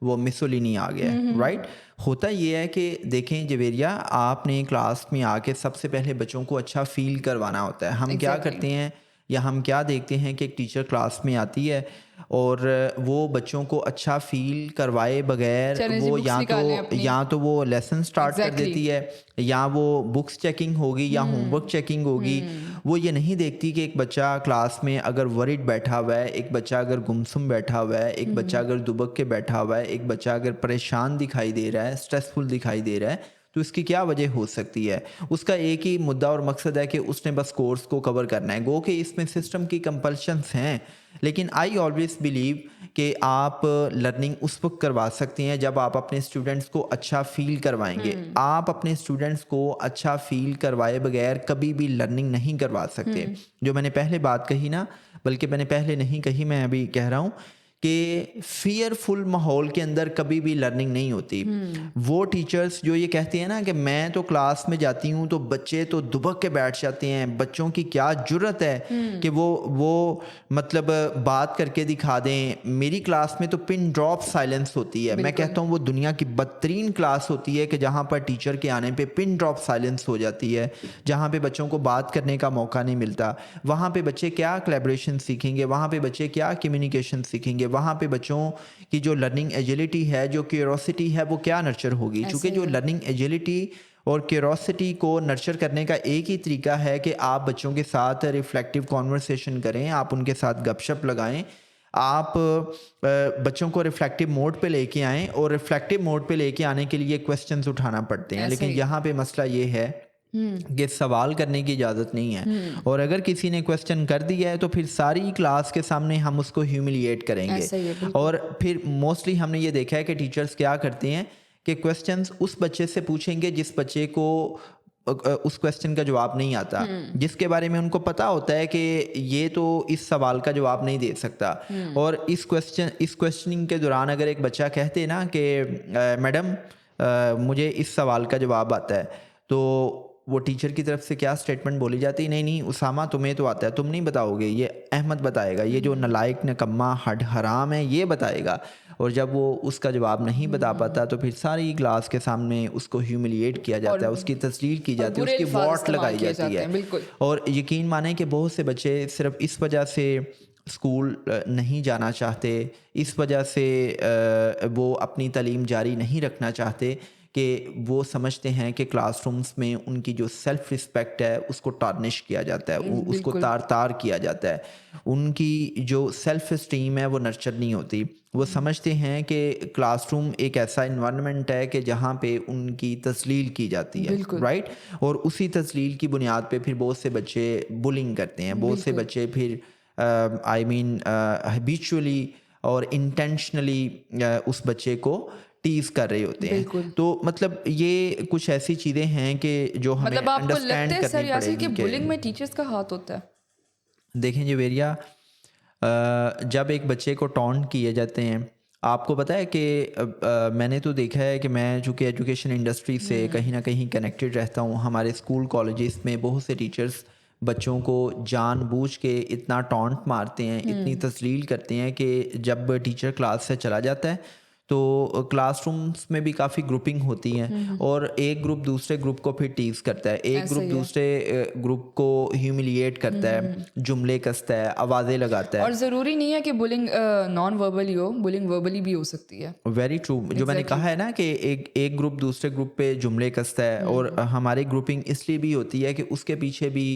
वो मिसोलिनी आ गया, राइट? होता ये है कि देखें जवेरिया, आपने क्लास में आके सबसे पहले बच्चों को अच्छा फील करवाना होता है। हम क्या करते हैं, या हम क्या देखते हैं कि एक टीचर क्लास में आती है और वो बच्चों को अच्छा फील करवाए बगैर चलें जी, वो बुक्स निकालें अपनी। या तो वो लेसन स्टार्ट कर Exactly. देती है, या वो बुक्स चेकिंग होगी या होमवर्क चेकिंग होगी। वो ये नहीं देखती कि एक बच्चा क्लास में अगर वरिड बैठा हुआ है, एक बच्चा अगर गुमसुम बैठा हुआ है, एक बच्चा अगर दुबक के बैठा हुआ है, एक बच्चा अगर परेशान दिखाई दे रहा है, स्ट्रेसफुल दिखाई दे रहा है, तो इसकी क्या वजह हो सकती है। उसका एक ही मुद्दा और मकसद है कि उसने बस कोर्स को कवर करना है। गो कि इसमें सिस्टम की कंपल्शंस हैं, लेकिन आई ऑलवेज बिलीव कि आप लर्निंग उस वक्त करवा सकते हैं जब आप अपने स्टूडेंट्स को अच्छा फील करवाएंगे। आप अपने स्टूडेंट्स को अच्छा फील करवाए बगैर कभी भी लर्निंग नहीं करवा सकते। जो मैंने पहले बात कही ना, बल्कि मैंने पहले नहीं कही, मैं अभी कह रहा हूँ कि फियरफुल माहौल के अंदर कभी भी लर्निंग नहीं होती। वो टीचर्स जो ये कहते हैं ना कि मैं तो क्लास में जाती हूँ तो बच्चे तो दुबक के बैठ जाते हैं, बच्चों की क्या जुर्रत है कि वो मतलब बात करके दिखा दें। मेरी क्लास में तो पिन ड्रॉप साइलेंस होती है। मैं कहता हूँ वो दुनिया की बदतरीन क्लास होती है कि जहाँ पर टीचर के आने पे पिन ड्रॉप साइलेंस हो जाती है, जहाँ पे बच्चों को बात करने का मौका नहीं मिलता। वहाँ पे बच्चे क्या कोलैबोरेशन सीखेंगे, वहाँ पे बच्चे क्या कम्युनिकेशन सीखेंगे, वहाँ पे बच्चों की जो लर्निंग एजिलिटी है, जो क्यूरोसिटी है, वो क्या नर्चर होगी। क्योंकि जो लर्निंग एजिलिटी और क्यूरोसिटी को नर्चर करने का एक ही तरीका है कि आप बच्चों के साथ रिफ्लेक्टिव कॉन्वर्सेशन करें, आप उनके साथ गपशप लगाएं, आप बच्चों को रिफ्लेक्टिव मोड पे लेके आएं। और रिफ्लेक्टिव मोड पे लेके आने के लिए क्वेश्चंस उठाना पड़ते हैं, लेकिन यहाँ पे मसला ये है कि सवाल करने की इजाज़त नहीं है। और अगर किसी ने क्वेश्चन कर दिया है तो फिर सारी क्लास के सामने हम उसको ह्यूमिलिएट करेंगे। और फिर मोस्टली हमने ये देखा है कि टीचर्स क्या करते हैं कि क्वेश्चंस उस बच्चे से पूछेंगे जिस बच्चे को उस क्वेश्चन का जवाब नहीं आता, जिसके बारे में उनको पता होता है कि ये तो इस सवाल का जवाब नहीं दे सकता। और इस क्वेश्चनिंग के दौरान अगर एक बच्चा कहते ना कि मैडम मुझे इस सवाल का जवाब आता है, तो वो टीचर की तरफ से क्या स्टेटमेंट बोली जाती है, नहीं नहीं उसामा तुम्हें तो आता है, तुम नहीं बताओगे, ये अहमद बताएगा, ये जो नलायक नकम्मा हड हराम है ये बताएगा। और जब वो उसका जवाब नहीं बता पाता तो फिर सारी क्लास के सामने उसको ह्यूमिलिएट किया जाता है, उसकी तस्लील की जाती है, उसकी वॉट लगाई जाती है। और यकीन माने कि बहुत से बच्चे सिर्फ इस वजह से स्कूल नहीं जाना चाहते, इस वजह से वो अपनी तालीम जारी नहीं रखना चाहते कि वो समझते हैं कि क्लासरूम्स में उनकी जो सेल्फ रिस्पेक्ट है उसको टार्निश किया जाता है, उसको तार तार किया जाता है, उनकी जो सेल्फ इस्टीम है वो नर्चर नहीं होती। वो समझते हैं कि क्लासरूम एक ऐसा इन्वायरमेंट है कि जहाँ पे उनकी तस्लील की जाती है, राइट। और उसी तस्लील की बुनियाद पे फिर बहुत से बच्चे बुलिंग करते हैं, बहुत से बच्चे फिर आई मीन हैबिचुअली और इंटेंशनली उस बच्चे को टीज कर रहे होते हैं। तो मतलब ये कुछ ऐसी चीज़ें हैं कि जो हमें अंडरस्टैंड करनी पड़ेगी कि बुलिंग में टीचर्स का हाथ होता है। देखें जवेरिया, जब एक बच्चे को टॉन्ट किए जाते हैं, आपको पता है कि मैंने तो देखा है कि मैं चूँकि एजुकेशन इंडस्ट्री से कहीं ना कहीं कनेक्टेड रहता हूँ, हमारे स्कूल कॉलेजेस में बहुत से टीचर्स बच्चों को जानबूझ के इतना टॉन्ट मारते हैं, इतनी तस्लील करते हैं कि जब टीचर क्लास से चला जाता है तो क्लासरूम्स में भी काफ़ी ग्रुपिंग होती है और एक ग्रुप दूसरे ग्रुप को फिर टीज करता है, एक ग्रुप दूसरे ग्रुप को ह्यूमिलिएट करता है, जुमले कसता है, आवाज़ें लगाता है। और ज़रूरी नहीं है कि बुलिंग नॉन वर्बली हो, बुलिंग वर्बली भी हो सकती है। Very true. जो मैंने कहा है ना कि एक ग्रुप दूसरे ग्रुप पे जुमले कसता है, और हमारी ग्रुपिंग इसलिए भी होती है कि उसके पीछे भी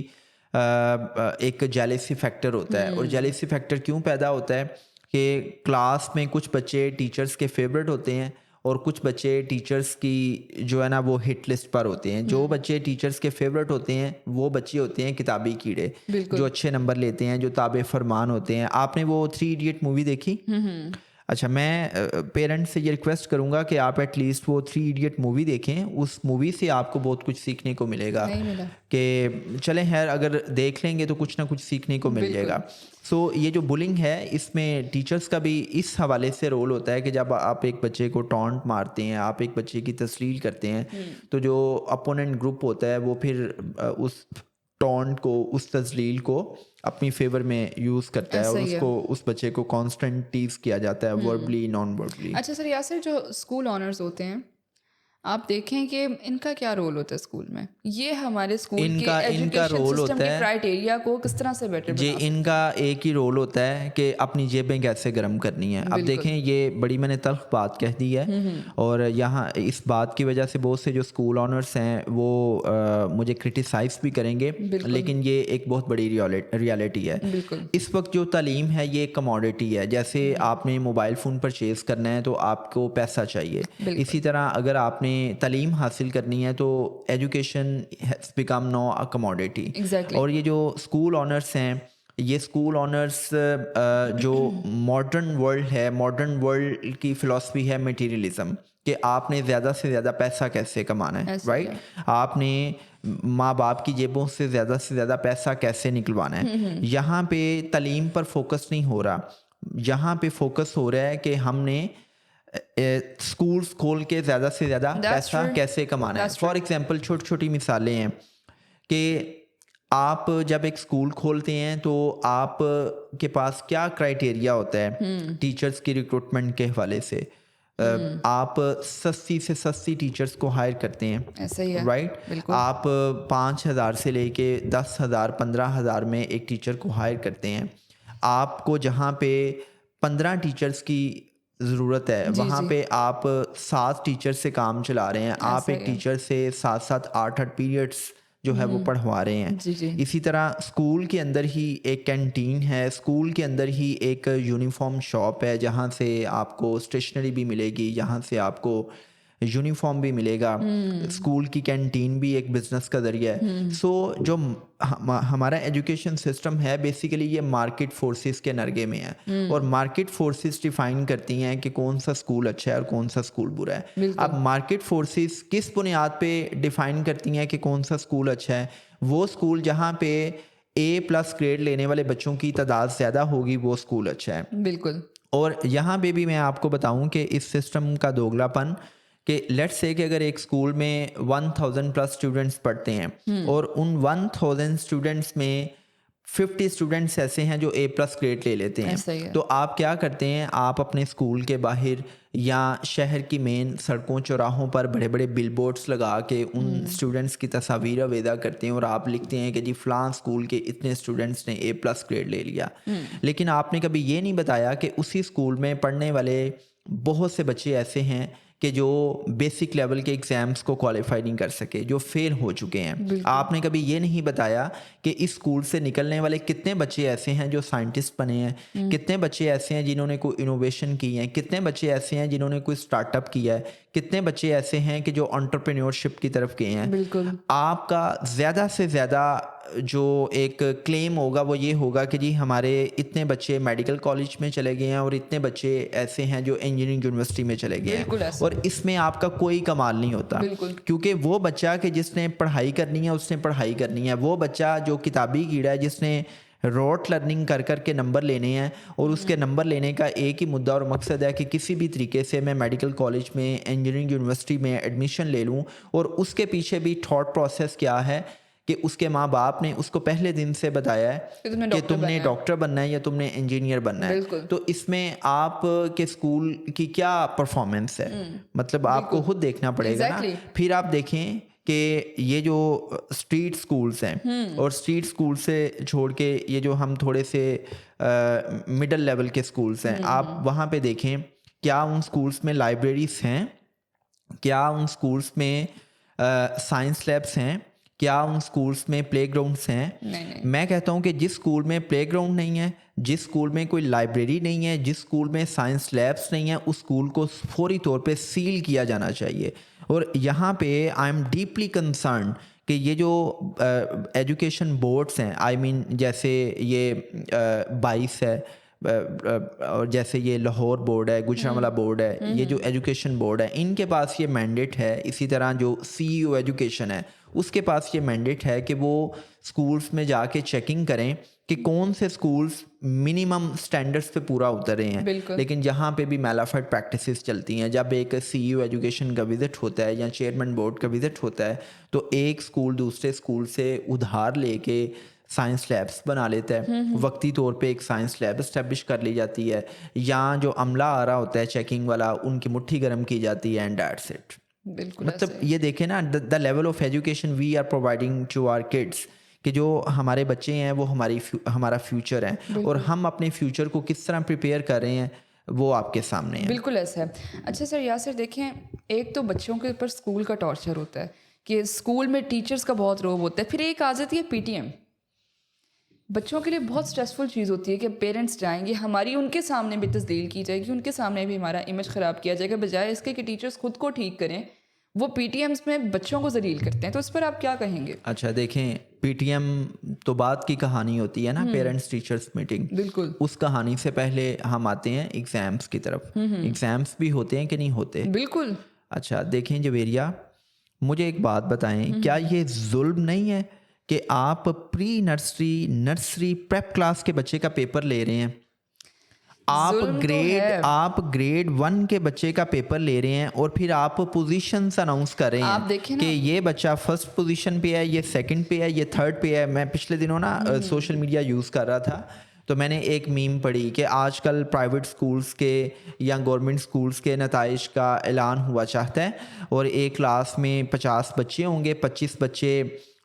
एक जेलेसी फैक्टर होता है। और जेलेसी फैक्टर क्यों पैदा होता है कि क्लास में कुछ बच्चे टीचर्स के फेवरेट होते हैं और कुछ बच्चे टीचर्स की जो है ना वो हिट लिस्ट पर होते हैं। जो बच्चे टीचर्स के फेवरेट होते हैं वो बच्चे होते हैं किताबी कीड़े, जो अच्छे नंबर लेते हैं, जो ताबे फरमान होते हैं। आपने वो 3 इडियट मूवी देखी? अच्छा, मैं पेरेंट्स से ये रिक्वेस्ट करूंगा कि आप एटलीस्ट वो 3 इडियट मूवी देखें। उस मूवी से आपको बहुत कुछ सीखने को मिलेगा कि चलें खैर अगर देख लेंगे तो कुछ ना कुछ सीखने को मिल जाएगा। सो ये जो बुलिंग है इसमें टीचर्स का भी इस हवाले से रोल होता है कि जब आप एक बच्चे को टॉन्ट मारते हैं, आप एक बच्चे की तस्लील करते हैं, तो जो अपोनेंट ग्रुप होता है वो फिर उस टॉन्ट को, उस तस्लील को अपनी फेवर में यूज़ करता है और उसको उस बच्चे को कांस्टेंट टीज किया जाता है, वर्बली नॉन वर्बली। अच्छा सर, यासिर, जो स्कूल ऑनर्स होते हैं आप देखें कि इनका क्या रोल होता है स्कूल में, ये हमारे स्कूल के इनका एजुकेशन रोल सिस्टम होता के है क्राइटेरिया को किस तरह से बेटर जी, बना सकते इनका एक ही रोल होता है कि अपनी जेबें कैसे गर्म करनी है। अब देखें, ये बड़ी मैंने तल्ख बात कह दी है, और यहाँ इस बात की वजह से बहुत से जो स्कूल ऑनर्स हैं वो मुझे क्रिटिसाइज़ भी करेंगे, लेकिन ये एक बहुत बड़ी रियलिटी है। बिल्कुल इस वक्त जो तालीम है ये एक कमोडिटी है। जैसे आपने मोबाइल फ़ोन परचेज़ करना है तो आपको पैसा चाहिए, इसी तरह अगर आपने तालीम हासिल करनी है तो education has become no a commodity. Exactly और ये जो स्कूल ऑनर्स हैं, ये स्कूल ऑनर्स जो मॉडर्न वर्ल्ड है, मॉडर्न वर्ल्ड की फ़िलॉसफी है मटेरियलिज़म, कि आपने ज़्यादा से ज़्यादा पैसा कैसे कमाना है, ऐसे राइट? आपने माँ बाप की जेबों से ज़्यादा पैसा कैसे निकलवाना है। यहाँ पे तालीम पर फोकस नहीं हो रहा, यहाँ पे फोकस हो रहा है कि हमने स्कूल्स खोल के ज़्यादा से ज़्यादा That's पैसा true. कैसे कमाना है। That's फॉर एग्जांपल छोटी छोटी मिसालें हैं कि आप जब एक स्कूल खोलते हैं तो आप के पास क्या क्राइटेरिया होता है टीचर्स की रिक्रूटमेंट के हवाले से। आप सस्ती से सस्ती टीचर्स को हायर करते हैं, ऐसा ही है राइट? बिल्कुल आप 5,000 से लेके 10,000 15,000 में एक टीचर को हायर करते हैं। आपको जहाँ पे 15 टीचर्स की ज़रूरत है जी वहाँ जी पे आप 7 टीचर से काम चला रहे हैं। आप ऐसा एक ही है टीचर से 7-7 8-8 पीरियड्स जो है वो पढ़वा रहे हैं। जी जी इसी तरह स्कूल के अंदर ही एक कैंटीन है, स्कूल के अंदर ही एक यूनिफॉर्म शॉप है जहाँ से आपको स्टेशनरी भी मिलेगी, जहाँ से आपको यूनिफॉर्म भी मिलेगा। स्कूल की कैंटीन भी एक बिजनेस का ज़रिया है। सो जो हमारा एजुकेशन सिस्टम है बेसिकली ये मार्केट फोर्सेस के नरगे में है, और मार्केट फोर्सेस डिफाइन करती हैं कि कौन सा स्कूल अच्छा है और कौन सा स्कूल बुरा है। बिल्कुल अब मार्केट फोर्सेस किस बुनियाद पे डिफाइन करती हैं कि कौन सा स्कूल अच्छा है? वो स्कूल जहाँ पे A+ ग्रेड लेने वाले बच्चों की तादाद ज़्यादा होगी वो स्कूल अच्छा है। बिल्कुल और यहाँ पे भी मैं आपको बताऊँ कि इस सिस्टम का दोगलापन, कि लेट्स से कि अगर एक स्कूल में 1000+ स्टूडेंट्स पढ़ते हैं और उन 1000 स्टूडेंट्स में 50 स्टूडेंट्स ऐसे हैं जो A+ ग्रेड ले लेते हैं, ऐसा ही है तो आप क्या करते हैं? आप अपने स्कूल के बाहर या शहर की मेन सड़कों चौराहों पर बड़े बड़े बिलबोर्ड्स लगा के उन स्टूडेंट्स की तस्वीर अवेदा करते हैं और आप लिखते हैं कि जी फ़लाँ स्कूल के इतने स्टूडेंट्स ने A+ ग्रेड ले लिया। लेकिन आपने कभी ये नहीं बताया कि उसी स्कूल में पढ़ने वाले बहुत से बच्चे ऐसे हैं कि जो बेसिक लेवल के एग्ज़ाम्स को क्वालिफाई नहीं कर सके, जो फेल हो चुके हैं। आपने कभी ये नहीं बताया कि इस स्कूल से निकलने वाले कितने बच्चे ऐसे हैं जो साइंटिस्ट बने हैं, कितने बच्चे ऐसे हैं जिन्होंने कोई इनोवेशन की है, कितने बच्चे ऐसे हैं जिन्होंने कोई स्टार्टअप किया है, कितने बच्चे ऐसे हैं कि जो एंटरप्रेन्योरशिप की तरफ गए हैं। बिल्कुल आपका ज़्यादा से ज़्यादा जो एक क्लेम होगा वो ये होगा कि जी हमारे इतने बच्चे मेडिकल कॉलेज में चले गए हैं और इतने बच्चे ऐसे हैं जो इंजीनियरिंग यूनिवर्सिटी में चले गए बिल्कुल हैं, ऐसा और इसमें आपका कोई कमाल नहीं होता, बिल्कुल क्योंकि वो बच्चा कि जिसने पढ़ाई करनी है उसने पढ़ाई करनी है। वो बच्चा जो किताबी कीड़ा है जिसने रोट लर्निंग कर कर के नंबर लेने हैं, और उसके नंबर लेने का एक ही मुद्दा और मकसद है कि किसी भी तरीके से मैं मेडिकल कॉलेज में इंजीनियरिंग यूनिवर्सिटी में एडमिशन ले लूँ। और उसके पीछे भी थॉट प्रोसेस क्या है कि उसके माँ बाप ने उसको पहले दिन से बताया है कि तुमने डॉक्टर बनना है या तुमने इंजीनियर बनना है। बिल्कुल तो इसमें आप के स्कूल की क्या परफॉर्मेंस है, मतलब आपको खुद देखना पड़ेगा ना। Exactly. फिर आप देखें कि ये जो स्ट्रीट स्कूल्स हैं, और स्ट्रीट स्कूल से छोड़ के ये जो हम थोड़े से मिडिल लेवल के स्कूल्स हैं, आप वहाँ पे देखें क्या उन स्कूल्स में लाइब्रेरीज हैं, क्या उन स्कूल्स में साइंस लैब्स हैं, क्या उन स्कूल्स में प्लेग्राउंड्स हैं? नहीं मैं कहता हूँ कि जिस स्कूल में प्लेग्राउंड नहीं है, जिस स्कूल में कोई लाइब्रेरी नहीं है, जिस स्कूल में साइंस लैब्स नहीं है, उस स्कूल को फौरी तौर पे सील किया जाना चाहिए। और यहाँ पे आई एम डीपली कंसर्न कि ये जो एजुकेशन बोर्ड्स हैं, आई मीन जैसे ये 22 है, और जैसे ये लाहौर बोर्ड है, गुजरांवाला बोर्ड है, ये जो एजुकेशन बोर्ड है, इनके पास ये मैंडेट है। इसी तरह जो CEO एजुकेशन है उसके पास ये मैंडेट है कि वो स्कूल्स में जाके चेकिंग करें कि कौन से स्कूल्स मिनिमम स्टैंडर्ड्स पे पूरा उतर रहे हैं। लेकिन जहाँ पे भी मैलाफाइड प्रैक्टिसेस चलती हैं, जब एक CEO एजुकेशन का विजिट होता है या चेयरमैन बोर्ड का विजिट होता है, तो एक स्कूल दूसरे स्कूल से उधार लेके साइंस लैब्स बना लेता है, वक्ती तौर पे एक साइंस लैब इस्टेब्लिश कर ली जाती है, या जो अमला आ रहा होता है चेकिंग वाला उनकी मुट्ठी गर्म की जाती है, एंड दैट्स इट। बिल्कुल मतलब ऐसे। ये देखें ना, the level of education we are providing to our kids, कि जो हमारे बच्चे हैं वो हमारा फ्यूचर है, और बिल्कुल हम अपने फ्यूचर को किस तरह प्रिपेयर कर रहे हैं वो आपके सामने है। बिल्कुल ऐसा है। अच्छा सर, यासिर देखें, एक तो बच्चों के ऊपर स्कूल का टॉर्चर होता है कि स्कूल में टीचर्स का बहुत रोब होता है, फिर एक आ जाती है पीटीएम। बच्चों के लिए बहुत स्ट्रेसफुल चीज़ होती है कि पेरेंट्स जाएंगे, हमारी उनके सामने भी तस्दील की जाएगी, उनके सामने भी हमारा इमेज ख़राब किया जाएगा, बजाय इसके कि टीचर्स खुद को ठीक करें, वो पीटीएम्स में बच्चों को जलील करते हैं। तो इस पर आप क्या कहेंगे? अच्छा देखें, पीटीएम तो बात की कहानी होती है ना, पेरेंट्स टीचर्स मीटिंग। बिल्कुल उस कहानी से पहले हम आते हैं एग्ज़ाम्स की तरफ। एग्ज़ाम्स भी होते हैं कि नहीं होते? बिल्कुल। अच्छा देखें जवेरिया, मुझे एक बात बताएं, क्या ये जुल्म नहीं है कि आप pre nursery, nursery, prep class के बच्चे का पेपर ले रहे हैं? जुल्म तो है। आप ग्रेड 1 के बच्चे का पेपर ले रहे हैं और फिर आप पोजीशंस अनाउंस कर रहे आप हैं देखें कि ना, ये बच्चा फर्स्ट पोजीशन पे है, ये सेकंड पे है, ये थर्ड पे है। मैं पिछले दिनों ना सोशल मीडिया यूज़ कर रहा था, तो मैंने एक मीम पढ़ी कि आजकल प्राइवेट स्कूल्स के या गवर्नमेंट स्कूल्स के नताइज का ऐलान हुआ चाहता है, और एक क्लास में 50 बच्चे होंगे, 25 बच्चे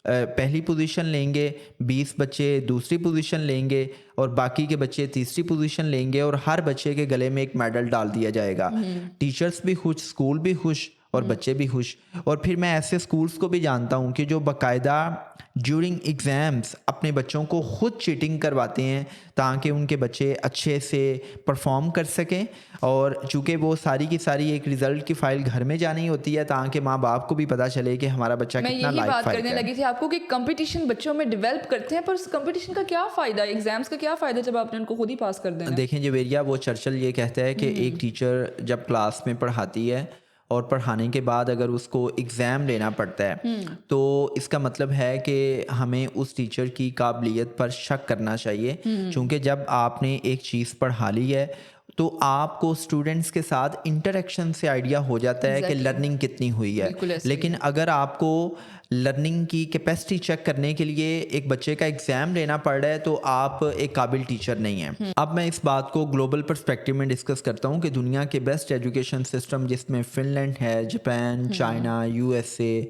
पहली पोजीशन लेंगे, 20 बच्चे दूसरी पोजीशन लेंगे, और बाकी के बच्चे तीसरी पोजीशन लेंगे, और हर बच्चे के गले में एक मेडल डाल दिया जाएगा। टीचर्स भी खुश, स्कूल भी खुश, और बच्चे भी खुश। और फिर मैं ऐसे स्कूल्स को भी जानता हूँ कि जो बाकायदा ड्यूरिंग एग्ज़ाम्स अपने बच्चों को खुद चीटिंग करवाते हैं ताकि उनके बच्चे अच्छे से परफॉर्म कर सकें, और चूँकि वो सारी की सारी एक रिज़ल्ट की फ़ाइल घर में जानी होती है ताकि माँ बाप को भी पता चले कि हमारा बच्चा मैं कितना यही लायक बात फाइल करने है। लगी थी आपको कि कंपटीशन बच्चों में डेवलप करते हैं, पर उस कंपटीशन का क्या फ़ायदा, एग्जाम्स का क्या फ़ायदा जब आपने उनको खुद ही पास कर देना है? देखें जवेरिया, वो चर्चिल ये कहता है कि एक टीचर जब क्लास में पढ़ाती है और पढ़ाने के बाद अगर उसको एग्ज़ाम लेना पड़ता है, तो इसका मतलब है कि हमें उस टीचर की काबिलियत पर शक करना चाहिए, क्योंकि जब आपने एक चीज़ पढ़ा ली है तो आपको स्टूडेंट्स के साथ इंटरेक्शन से आइडिया हो जाता है कि Exactly. लर्निंग कितनी हुई है। बिल्कुल ऐसे ही लेकिन अगर आपको लर्निंग की कैपेसिटी चेक करने के लिए एक बच्चे का एग्ज़ाम लेना पड़ रहा है तो आप एक काबिल टीचर नहीं हैं। अब मैं इस बात को ग्लोबल पर्सपेक्टिव में डिस्कस करता हूँ कि दुनिया के बेस्ट एजुकेशन सिस्टम जिसमें फ़िनलैंड है, Japan, China, USA,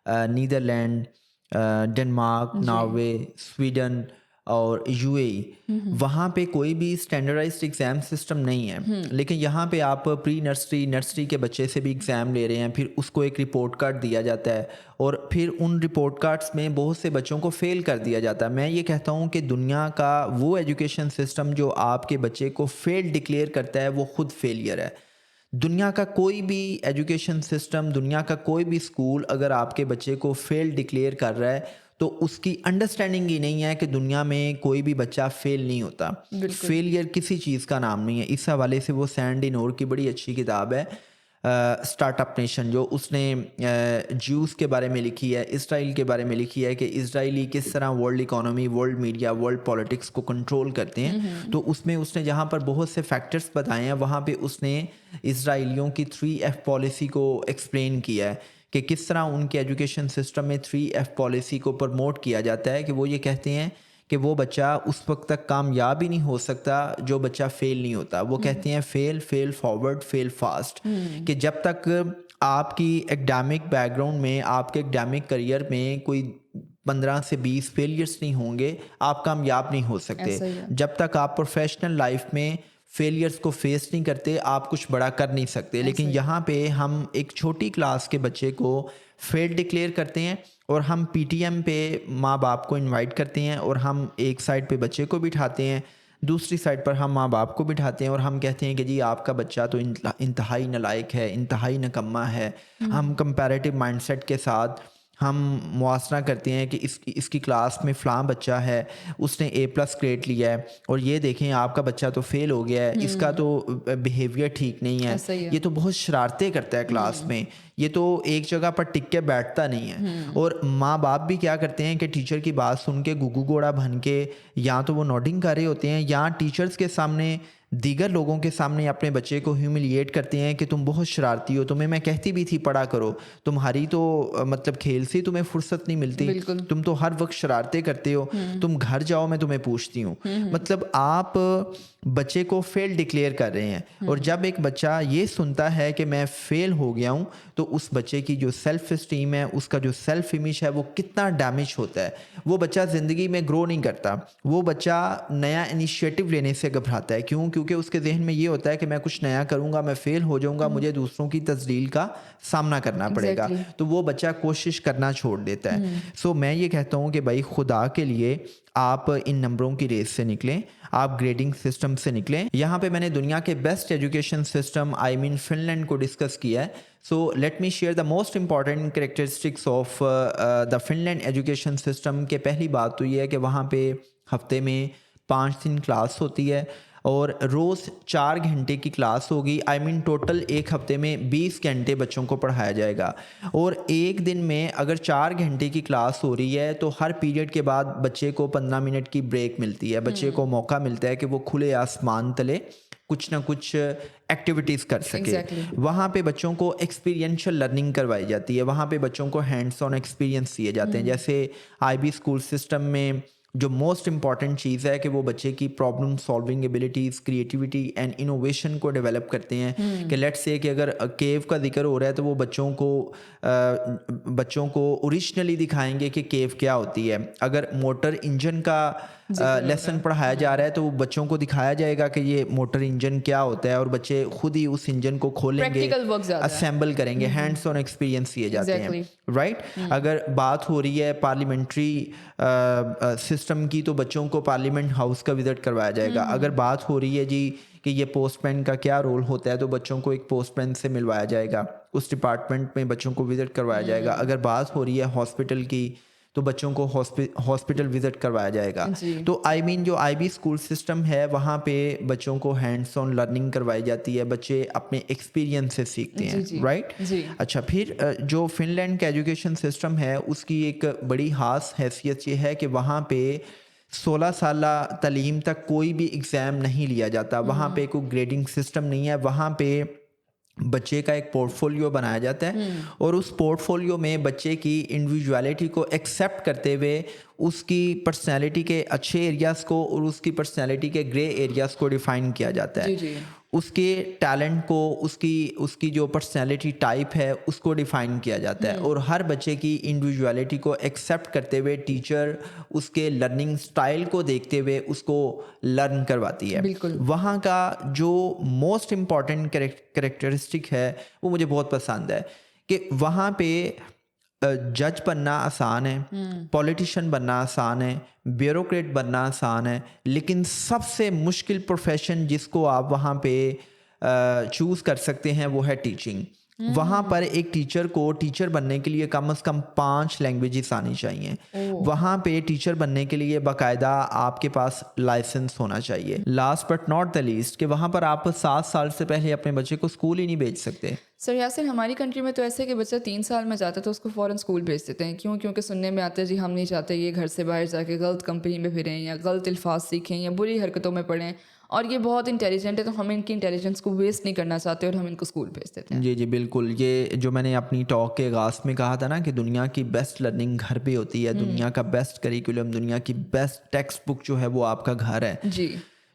Netherland, Denmark, Norway, Sweden और यूएई, वहाँ पे कोई भी स्टैंडर्डाइज्ड एग्ज़ाम सिस्टम नहीं है। लेकिन यहाँ पे आप प्री नर्सरी, नर्सरी के बच्चे से भी एग्ज़ाम ले रहे हैं, फिर उसको एक रिपोर्ट कार्ड दिया जाता है, और फिर उन रिपोर्ट कार्ड्स में बहुत से बच्चों को फ़ेल कर दिया जाता है। मैं ये कहता हूँ कि दुनिया का वो एजुकेशन सिस्टम जो आपके बच्चे को फेल डिक्लेयर करता है वो खुद फेलियर है। दुनिया का कोई भी एजुकेशन सिस्टम, दुनिया का कोई भी स्कूल अगर आपके बच्चे को फेल डिक्लेयर कर रहा है तो उसकी अंडरस्टैंडिंग ही नहीं है कि दुनिया में कोई भी बच्चा फेल नहीं होता। बिल्कुल। फेलियर किसी चीज़ का नाम नहीं है। इस हवाले से वो सैंडी नोर की बड़ी अच्छी किताब है, स्टार्टअप नेशन, जो उसने ज्यूस के बारे में लिखी है, इसराइल के बारे में लिखी है कि इजराइली किस तरह world economy, world media, world politics को कंट्रोल करते हैं। तो उसमें उसने जहाँ पर बहुत से फैक्टर्स बताए हैं वहाँ पे उसने इसराइलियों की 3F पॉलिसी को एक्सप्लेन किया है कि किस तरह उनके एजुकेशन सिस्टम में 3F पॉलिसी को प्रमोट किया जाता है, कि वो ये कहते हैं कि वो बच्चा उस वक्त तक कामयाब ही नहीं हो सकता जो बच्चा फेल नहीं होता। वो कहते हैं फेल फॉरवर्ड, फेल फास्ट, कि जब तक आपकी एकेडमिक बैकग्राउंड में, आपके एकेडमिक करियर में कोई 15 से 20 फेलियर्स नहीं होंगे, आप कामयाब नहीं हो सकते। ऐसा ही है। जब तक आप प्रोफेशनल लाइफ में फेलियर्स को फेस नहीं करते, आप कुछ बड़ा कर नहीं सकते। लेकिन यहाँ पे हम एक छोटी क्लास के बच्चे को फेल डिक्लेयर करते हैं, और हम पीटीएम पे माँ बाप को इनवाइट करते हैं, और हम एक साइड पे बच्चे को बिठाते हैं, दूसरी साइड पर हम माँ बाप को बिठाते हैं, और हम कहते हैं कि जी आपका बच्चा तो इंतहाई नालायक है, इंतहाई निकम्मा है। हम कंपैरेटिव माइंडसेट के साथ हम मुआसरा करते हैं कि इसकी क्लास में फ़लाँ बच्चा है, उसने A+ ग्रेड लिया है, और ये देखें आपका बच्चा तो फेल हो गया है, इसका तो बिहेवियर ठीक नहीं है, ऐसा ही है। ये तो बहुत शरारतें करता है क्लास में, ये तो एक जगह पर टिक के बैठता नहीं है। और माँ बाप भी क्या करते हैं कि टीचर की बात सुन के गुगू घोड़ा बन के या तो वो नोटिंग कर रहे होते हैं, या टीचर्स के सामने, दीगर लोगों के सामने अपने बच्चे को ह्यूमिलिएट करते हैं कि तुम बहुत शरारती हो, तुम्हें मैं कहती भी थी पढ़ा करो, तुम्हारी तो मतलब खेल से तुम्हें फुर्सत नहीं मिलती, बिल्कुल। तुम तो हर वक्त शरारतें करते हो, तुम घर जाओ मैं तुम्हें पूछती हूँ। मतलब आप बच्चे को फेल डिक्लेयर कर रहे हैं, और जब एक बच्चा ये सुनता है कि मैं फेल हो गया हूँ तो उस बच्चे की जो सेल्फ इस्टीम है, उसका जो सेल्फ इमेज है, वो कितना डैमेज होता है। वो बच्चा ज़िंदगी में ग्रो नहीं करता, वो बच्चा नया इनिशिएटिव लेने से घबराता है। क्यों? क्योंकि उसके जहन में ये होता है कि मैं कुछ नया करूँगा, मैं फेल हो जाऊँगा, मुझे दूसरों की तजलील का सामना करना पड़ेगा। एग्जैक्टली। तो वो बच्चा कोशिश करना छोड़ देता है। सो मैं ये कहता हूँ कि भाई खुदा के लिए आप इन नंबरों की रेस से निकलें, आप ग्रेडिंग सिस्टम से निकलें। यहाँ पे मैंने दुनिया के बेस्ट एजुकेशन सिस्टम फिनलैंड को डिस्कस किया है। So let me share the most important characteristics of the Finland education system के। पहली बात तो ये है कि वहाँ पे हफ्ते में 5 दिन क्लास होती है और रोज़ 4 घंटे की क्लास होगी। टोटल एक हफ्ते में 20 घंटे बच्चों को पढ़ाया जाएगा। और एक दिन में अगर 4 घंटे की क्लास हो रही है तो हर पीरियड के बाद बच्चे को 15 मिनट की ब्रेक मिलती है। बच्चे को मौका मिलता है कि वो खुले आसमान तले कुछ ना कुछ एक्टिविटीज़ कर सके। Exactly. वहाँ पे बच्चों को एक्सपीरियंशियल लर्निंग करवाई जाती है। वहाँ पे बच्चों को हैंड्स ऑन एक्सपीरियंस दिए जाते हैं। जैसे IB स्कूल सिस्टम में जो मोस्ट इम्पॉर्टेंट चीज़ है कि वो बच्चे की problem solving abilities, creativity and innovation को डेवलप करते हैं। कि लेट्स से कि अगर केव का जिक्र हो रहा है तो वो बच्चों को ओरिजिनली दिखाएंगे कि केव क्या होती है। अगर मोटर इंजन का लेसन पढ़ाया जा रहा है तो वो बच्चों को दिखाया जाएगा कि ये मोटर इंजन क्या होता है और बच्चे खुद ही उस इंजन को खोलेंगे, Practical work ज़्यादा है। असेंबल करेंगे, हैंड्स ऑन एक्सपीरियंस दिए जाते हैं। राइट। अगर बात हो रही है पार्लियामेंट्री सिस्टम की तो बच्चों को पार्लियामेंट हाउस का विजिट करवाया जाएगा। अगर बात हो रही है जी कि ये पोस्टमैन का क्या रोल होता है तो बच्चों को एक पोस्टमैन से मिलवाया जाएगा, उस डिपार्टमेंट में बच्चों को विजिट करवाया जाएगा। अगर बात हो रही है हॉस्पिटल की तो बच्चों को हॉस्पिटल विजिट करवाया जाएगा। तो जो IB स्कूल सिस्टम है वहाँ पे बच्चों को हैंड्स ऑन लर्निंग करवाई जाती है। बच्चे अपने एक्सपीरियंस से सीखते हैं। राइट। अच्छा, फिर जो फिनलैंड का एजुकेशन सिस्टम है उसकी एक बड़ी खास हैसियत ये है कि वहाँ पे 16 साल तालीम तक कोई भी एग्ज़ाम नहीं लिया जाता। वहाँ पे कोई ग्रेडिंग सिस्टम नहीं है। वहाँ पे बच्चे का एक पोर्टफोलियो बनाया जाता है और उस पोर्टफोलियो में बच्चे की इंडिविजुअलिटी को एक्सेप्ट करते हुए उसकी पर्सनैलिटी के अच्छे एरियाज़ को और उसकी पर्सनैलिटी के ग्रे एरियाज़ को डिफ़ाइन किया जाता है। उसके टैलेंट को, उसकी जो पर्सनैलिटी टाइप है उसको डिफ़ाइन किया जाता है और हर बच्चे की इंडिविजुअलिटी को एक्सेप्ट करते हुए टीचर उसके लर्निंग स्टाइल को देखते हुए उसको लर्न करवाती है। वहाँ का जो मोस्ट इम्पॉर्टेंट कैरेक्टरिस्टिक है वो मुझे बहुत पसंद है कि वहाँ पे जज बनना आसान है, पॉलिटिशियन बनना आसान है, ब्यूरोक्रेट बनना आसान है, लेकिन सबसे मुश्किल प्रोफेशन जिसको आप वहाँ पे चूज़ कर सकते हैं वो है टीचिंग। वहाँ पर एक टीचर को टीचर बनने के लिए कम से कम 5 लैंग्वेजेस आनी चाहिए। वहाँ पे टीचर बनने के लिए बाकायदा आपके पास लाइसेंस होना चाहिए। Last but not the least कि वहाँ पर आप 7 साल से पहले अपने बच्चे को स्कूल ही नहीं भेज सकते। सर यासिर, हमारी कंट्री में तो ऐसे है कि बच्चा 3 साल में जाता है तो उसको फ़ौरन स्कूल भेज देते हैं। क्यों? क्योंकि सुनने में आता है जी हम नहीं चाहते ये घर से बाहर जाके गलत कंपनी में फिरें या गलत अल्फाज सीखें या बुरी हरकतों में पढ़ें, और ये बहुत इंटेलिजेंट है तो हम इनकी इंटेलिजेंस को वेस्ट नहीं करना चाहते और हम इनको स्कूल भेज देते हैं। जी बिल्कुल। ये जो मैंने अपनी टॉक के आगाज़ में कहा था ना कि दुनिया की बेस्ट लर्निंग घर पे होती है, दुनिया का बेस्ट करिकुलम, दुनिया की बेस्ट टेक्स्ट बुक जो है वो आपका घर है। जी।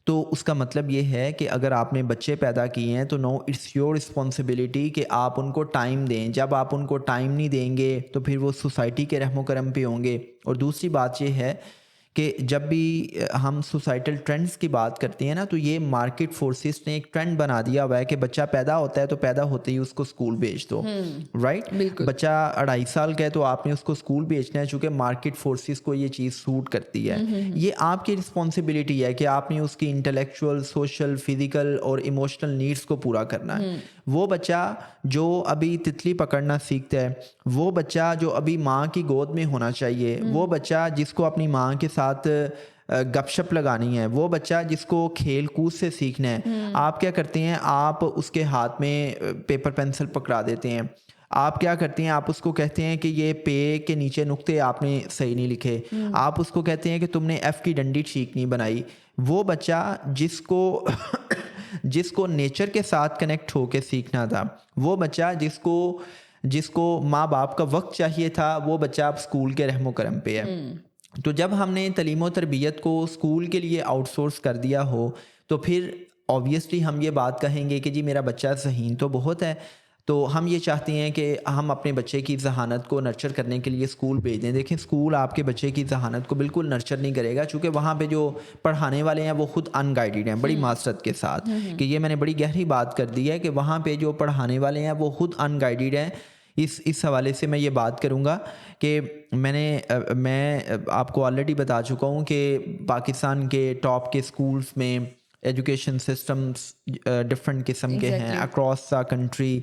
तो उसका मतलब ये है कि अगर आपने बच्चे पैदा किए हैं तो नो इट्स योर रिस्पॉन्सिबिलिटी कि आप उनको टाइम दें। जब आप उनको टाइम नहीं देंगे तो फिर वो सोसाइटी के रहमो करम पे होंगे। और दूसरी बात ये है कि जब भी हम सोसाइटल ट्रेंड्स की बात करते हैं ना तो ये मार्केट फोर्सेस ने एक ट्रेंड बना दिया हुआ है कि बच्चा पैदा होता है तो पैदा होते ही उसको स्कूल भेज दो। राइट। बच्चा 2.5 साल का है तो आपने उसको स्कूल भेजना है, चूँकि मार्केट फोर्सेस को ये चीज़ सूट करती है। ये आपकी रिस्पॉन्सिबिलिटी है कि आपने उसकी इंटेलेक्चुअल, सोशल, फिजिकल और इमोशनल नीड्स को पूरा करना है। वो बच्चा जो अभी तितली पकड़ना सीखता है, वो बच्चा जो अभी माँ की गोद में होना चाहिए, वो बच्चा जिसको अपनी माँ के साथ गपशप लगानी है, वो बच्चा जिसको खेल कूद से सीखना है, आप क्या करते हैं? आप उसके हाथ में पेपर पेंसिल पकड़ा देते हैं। आप क्या करते हैं? आप उसको कहते हैं कि ये पे के नीचे नुक्ते आपने सही नहीं लिखे। आप उसको कहते हैं कि तुमने एफ की डंडी ठीक नहीं बनाई। वो बच्चा जिसको नेचर के साथ कनेक्ट होके सीखना था, वो बच्चा जिसको माँ बाप का वक्त चाहिए था, वो बच्चा अब स्कूल के रहमो करम पे है। तो जब हमने तलीम व तरबियत को स्कूल के लिए आउटसोर्स कर दिया हो तो फिर ऑब्वियसली हम ये बात कहेंगे कि जी मेरा बच्चा ज़हीन तो बहुत है, तो हम ये चाहते हैं कि हम अपने बच्चे की ज़हानत को नर्चर करने के लिए स्कूल भेज दें। देखें, स्कूल आपके बच्चे की ज़हानत को बिल्कुल नर्चर नहीं करेगा, चूँकि वहाँ पे जो पढ़ाने वाले हैं वो खुद अनगाइडेड हैं, बड़ी मासरत के साथ कि ये मैंने बड़ी गहरी बात कर दी है कि वहाँ पे जो पढ़ाने वाले हैं वो खुद अनगाइडेड हैं। इस हवाले से मैं ये बात करूँगा कि मैं आपको ऑलरेडी बता चुका हूँ कि पाकिस्तान के टॉप के स्कूल्स में एजुकेशन सिस्टम्स डिफरेंट किस्म के हैं अक्रॉस द कंट्री।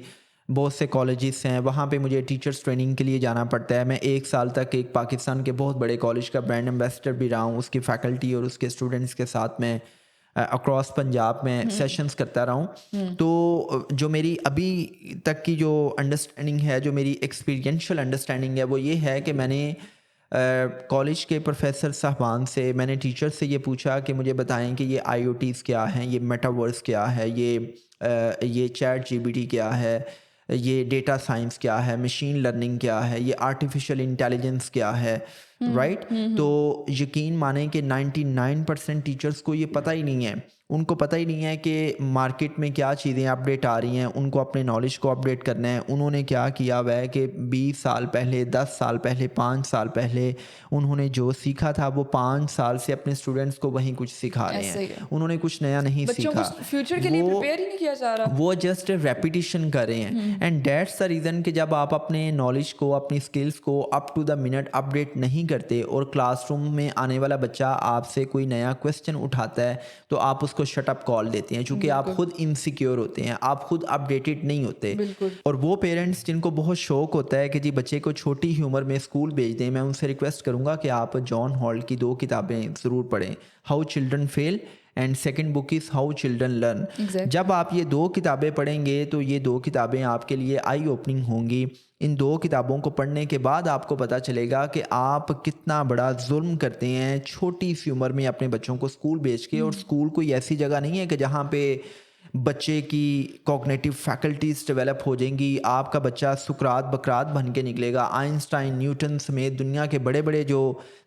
बहुत से कॉलेजेस हैं, वहाँ पे मुझे टीचर्स ट्रेनिंग के लिए जाना पड़ता है। मैं 1 साल तक एक पाकिस्तान के बहुत बड़े कॉलेज का ब्रांड एम्बेसडर भी रहा हूँ, उसकी फ़ैकल्टी और उसके स्टूडेंट्स के साथ मैं अक्रॉस पंजाब में सेशंस करता रहा हूँ। तो जो मेरी अभी तक की जो अंडरस्टैंडिंग है, जो मेरी एक्सपीरियंशियल अंडरस्टैंडिंग है, वो ये है कि मैंने कॉलेज के प्रोफेसर साहबान से, मैंने टीचर से ये पूछा कि मुझे बताएं कि ये IoTs क्या हैं, ये मेटावर्स क्या है, ये चैट GPT क्या है, ये डेटा साइंस क्या है, मशीन लर्निंग क्या है, ये आर्टिफिशियल इंटेलिजेंस क्या है, राइट। तो यकीन माने कि 99% टीचर्स को ये पता ही नहीं है। उनको पता ही नहीं है कि मार्केट में क्या चीज़ें अपडेट आ रही हैं, उनको अपने नॉलेज को अपडेट करना है। उन्होंने क्या किया हुआ है कि 20 साल पहले, 10 साल पहले, 5 साल पहले उन्होंने जो सीखा था वो 5 साल से अपने स्टूडेंट्स को वहीं कुछ सिखा रहे हैं। उन्होंने कुछ नया नहीं सीखा, फ्यूचर के लिए प्रिपेयर ही नहीं किया जा रहा, वो जस्ट रेपिटेशन कर रहे हैं। एंड दैट्स द रीज़न कि जब आप अपने नॉलेज को, अपनी स्किल्स को up to the minute update नहीं करते और क्लासरूम में आने वाला बच्चा आपसे कोई नया क्वेश्चन उठाता है तो आप उसको शट अप कॉल देते हैं, क्योंकि आप खुद इनसिक्योर होते हैं, आप खुद अपडेटेड नहीं होते। और वो पेरेंट्स जिनको बहुत शौक होता है कि जी बच्चे को छोटी ही उम्र में स्कूल भेज दें, मैं उनसे रिक्वेस्ट करूंगा कि आप जॉन हॉल्ट की 2 किताबें ज़रूर पढ़ें, how children fail and second book is how children learn. जब आप ये 2 किताबें पढ़ेंगे तो ये 2 किताबें आपके लिए आई ओपनिंग होंगी। इन 2 किताबों को पढ़ने के बाद आपको पता चलेगा कि आप कितना बड़ा जुल्म करते हैं छोटी सी उम्र में अपने बच्चों को स्कूल भेज के। और स्कूल कोई ऐसी जगह नहीं है कि जहाँ पे बच्चे की कॉग्निटिव फैकल्टीज़ डेवलप हो जाएंगी, आपका बच्चा सुकरात बकरात बन के निकलेगा। आइंस्टाइन, न्यूटन समेत दुनिया के बड़े बड़े जो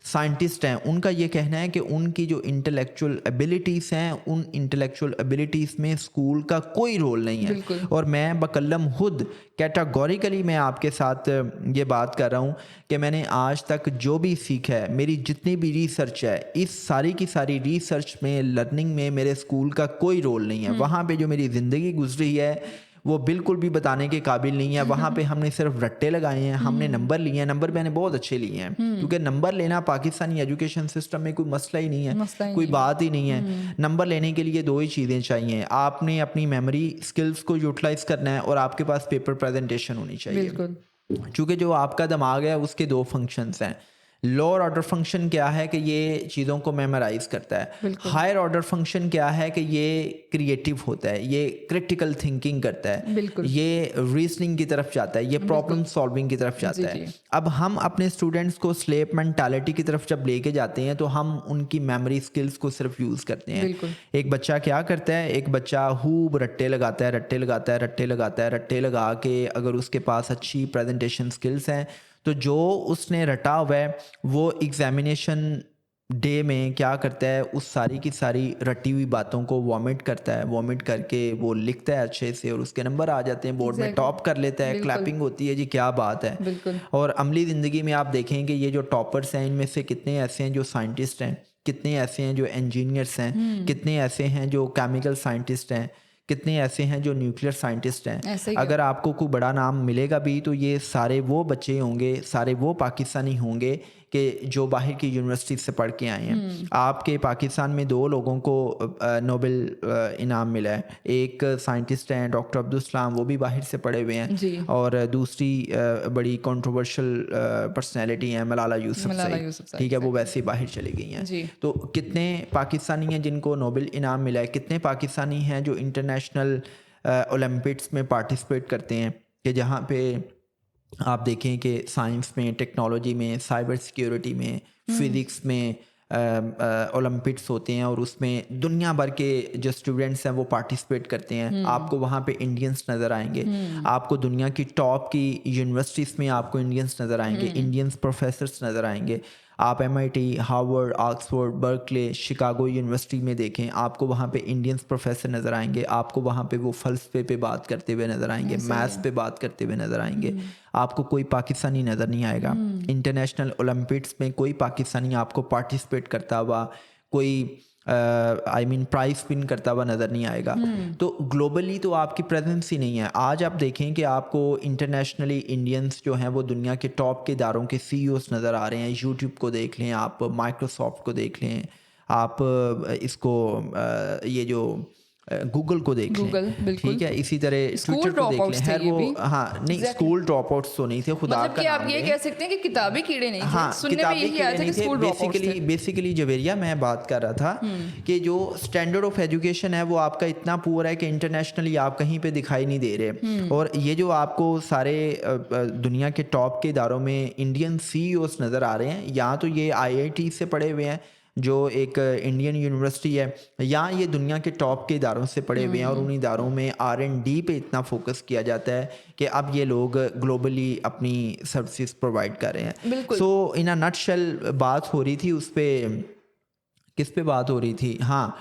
साइंटिस्ट हैं, उनका ये कहना है कि उनकी जो इंटेलेक्चुअल एबिलिटीज़ हैं, उन इंटेलेक्चुअल एबिलिटीज़ में स्कूल का कोई रोल नहीं है। और मैं बकल्लम खुद कैटेगोरिकली मैं आपके साथ ये बात कर रहा हूँ कि मैंने आज तक जो भी सीखा है, मेरी जितनी भी रिसर्च है, इस सारी की सारी रिसर्च में, लर्निंग में मेरे स्कूल का कोई रोल नहीं है। वहाँ पे जो मेरी ज़िंदगी गुजरी है वो बिल्कुल भी बताने के काबिल नहीं है। वहाँ पे हमने सिर्फ रट्टे लगाए हैं, हमने नंबर लिए हैं, नंबर मैंने बहुत अच्छे लिए हैं, क्योंकि नंबर लेना पाकिस्तानी एजुकेशन सिस्टम में कोई मसला ही नहीं है, कोई बात ही नहीं है। नंबर लेने के लिए 2 ही चीज़ें चाहिए, आपने अपनी मेमोरी स्किल्स को यूटिलाइज करना है और आपके पास पेपर प्रेजेंटेशन होनी चाहिए। क्योंकि जो आपका दिमाग है उसके 2 फंक्शंस हैं। लोअर ऑर्डर फंक्शन क्या है कि ये चीज़ों को मेमोराइज करता है। हायर ऑर्डर फंक्शन क्या है कि ये क्रिएटिव होता है, ये क्रिटिकल थिंकिंग करता है, ये रीजनिंग की तरफ जाता है, ये प्रॉब्लम सॉल्विंग की तरफ जाता है। अब हम अपने स्टूडेंट्स को स्लेव मेंटालिटी की तरफ जब लेके जाते हैं तो हम उनकी मेमोरी स्किल्स को सिर्फ यूज़ करते हैं। एक बच्चा क्या करता है, एक बच्चा खूब रट्टे लगाता है, रट्टे लगाता है, रट्टे लगाता है, रट्टे लगा के अगर उसके पास अच्छी प्रेजेंटेशन स्किल्स हैं तो जो उसने रटा हुआ है वो एग्जामिनेशन डे में क्या करता है, उस सारी की सारी रटी हुई बातों को वॉमिट करता है, वॉमिट करके वो लिखता है अच्छे से और उसके नंबर आ जाते हैं, बोर्ड में टॉप कर लेता है, क्लैपिंग होती है, जी क्या बात है। और अमली ज़िंदगी में आप देखें कि ये जो टॉपर्स हैं इनमें से कितने ऐसे हैं जो साइंटिस्ट हैं, कितने ऐसे हैं जो इंजीनियर्स हैं, कितने ऐसे हैं जो केमिकल साइंटिस्ट हैं, कितने ऐसे हैं जो न्यूक्लियर साइंटिस्ट हैं। अगर आपको कोई बड़ा नाम मिलेगा भी तो ये सारे वो बच्चे होंगे, सारे वो पाकिस्तानी होंगे कि जो बाहर की यूनिवर्सिटी से पढ़ के आए हैं। आपके पाकिस्तान में 2 लोगों को नोबेल इनाम मिला है। एक साइंटिस्ट हैं डॉक्टर अब्दुल सलाम, वो भी बाहर से पढ़े हुए हैं, और दूसरी बड़ी कंट्रोवर्शियल पर्सनैलिटी हैं मलाला यूसुफज़ई, ठीक है, वो वैसे ही बाहर चली गई हैं। तो कितने पाकिस्तानी हैं जिनको नोबेल इनाम मिला है, कितने पाकिस्तानी हैं जो इंटरनेशनल ओलंपिक्स में पार्टिसिपेट करते हैं, कि जहाँ पे आप देखें कि साइंस में, टेक्नोलॉजी में, साइबर सिक्योरिटी में, फिज़िक्स में ओलंपिक्स होते हैं और उसमें दुनिया भर के जो स्टूडेंट्स हैं वो पार्टिसिपेट करते हैं। आपको वहाँ पे इंडियंस नज़र आएंगे, आपको दुनिया की टॉप की यूनिवर्सिटीज़ में आपको इंडियंस नज़र आएंगे, इंडियंस प्रोफेसर्स नज़र आएंगे। आप MIT, Harvard, Oxford, Berkeley, Chicago university में देखें, आपको वहाँ पे इंडियंस प्रोफेसर नज़र आएंगे, आपको वहाँ पे वो फ़लसफ़े पे बात करते हुए नज़र आएंगे, मैथ्स पे बात करते हुए नज़र आएंगे। आपको कोई पाकिस्तानी नज़र नहीं आएगा। इंटरनेशनल ओलंपिक्स में कोई पाकिस्तानी आपको पार्टिसिपेट करता हुआ, कोई प्राइस विन करता हुआ नज़र नहीं आएगा। तो ग्लोबली तो आपकी प्रेजेंस ही नहीं है। आज आप देखें कि आपको इंटरनेशनली इंडियंस जो हैं वो दुनिया के टॉप के इदारों के CEOs नज़र आ रहे हैं। यूट्यूब को देख लें, आप माइक्रोसॉफ्ट को देख लें, आप इसको ये जो गूगल को देख गूगल, लें, बिल्कुल। ठीक है, इसी तरह स्कूल ट्विटर को देख ड्रॉपआउट्स लें। थे खैर ये वो भी। हाँ नहीं, Exactly. स्कूल ड्रॉपआउट्स तो नहीं थे, खुदा मतलब का कि आप नाम ये लें। कह सकते हैं कि किताबी कीड़े नहीं थे। हाँ, सुनने में किताबी यही आया कीड़े था नहीं कि थे। स्कूल ड्रॉपआउट्स थे। बेसिकली जवेरिया मैं बात कर रहा था कि जो स्टैंडर्ड ऑफ एजुकेशन है वो आपका इतना पुअर है कि इंटरनेशनली आप कहीं पे दिखाई नहीं दे रहे। और ये जो आपको सारे दुनिया के टॉप के इदारों में इंडियन CEOs नज़र आ रहे हैं, या तो ये IIT से पढ़े हुए हैं जो एक इंडियन यूनिवर्सिटी है, या ये दुनिया के टॉप के इदारों से पढ़े हुए हैं और उन इदारों में R&D पे इतना फोकस किया जाता है कि अब ये लोग ग्लोबली अपनी सर्विसेज प्रोवाइड कर रहे हैं। बिल्कुल। सो इन अ नटशेल बात हो रही थी उस पे, किस पे बात हो रही थी, हाँ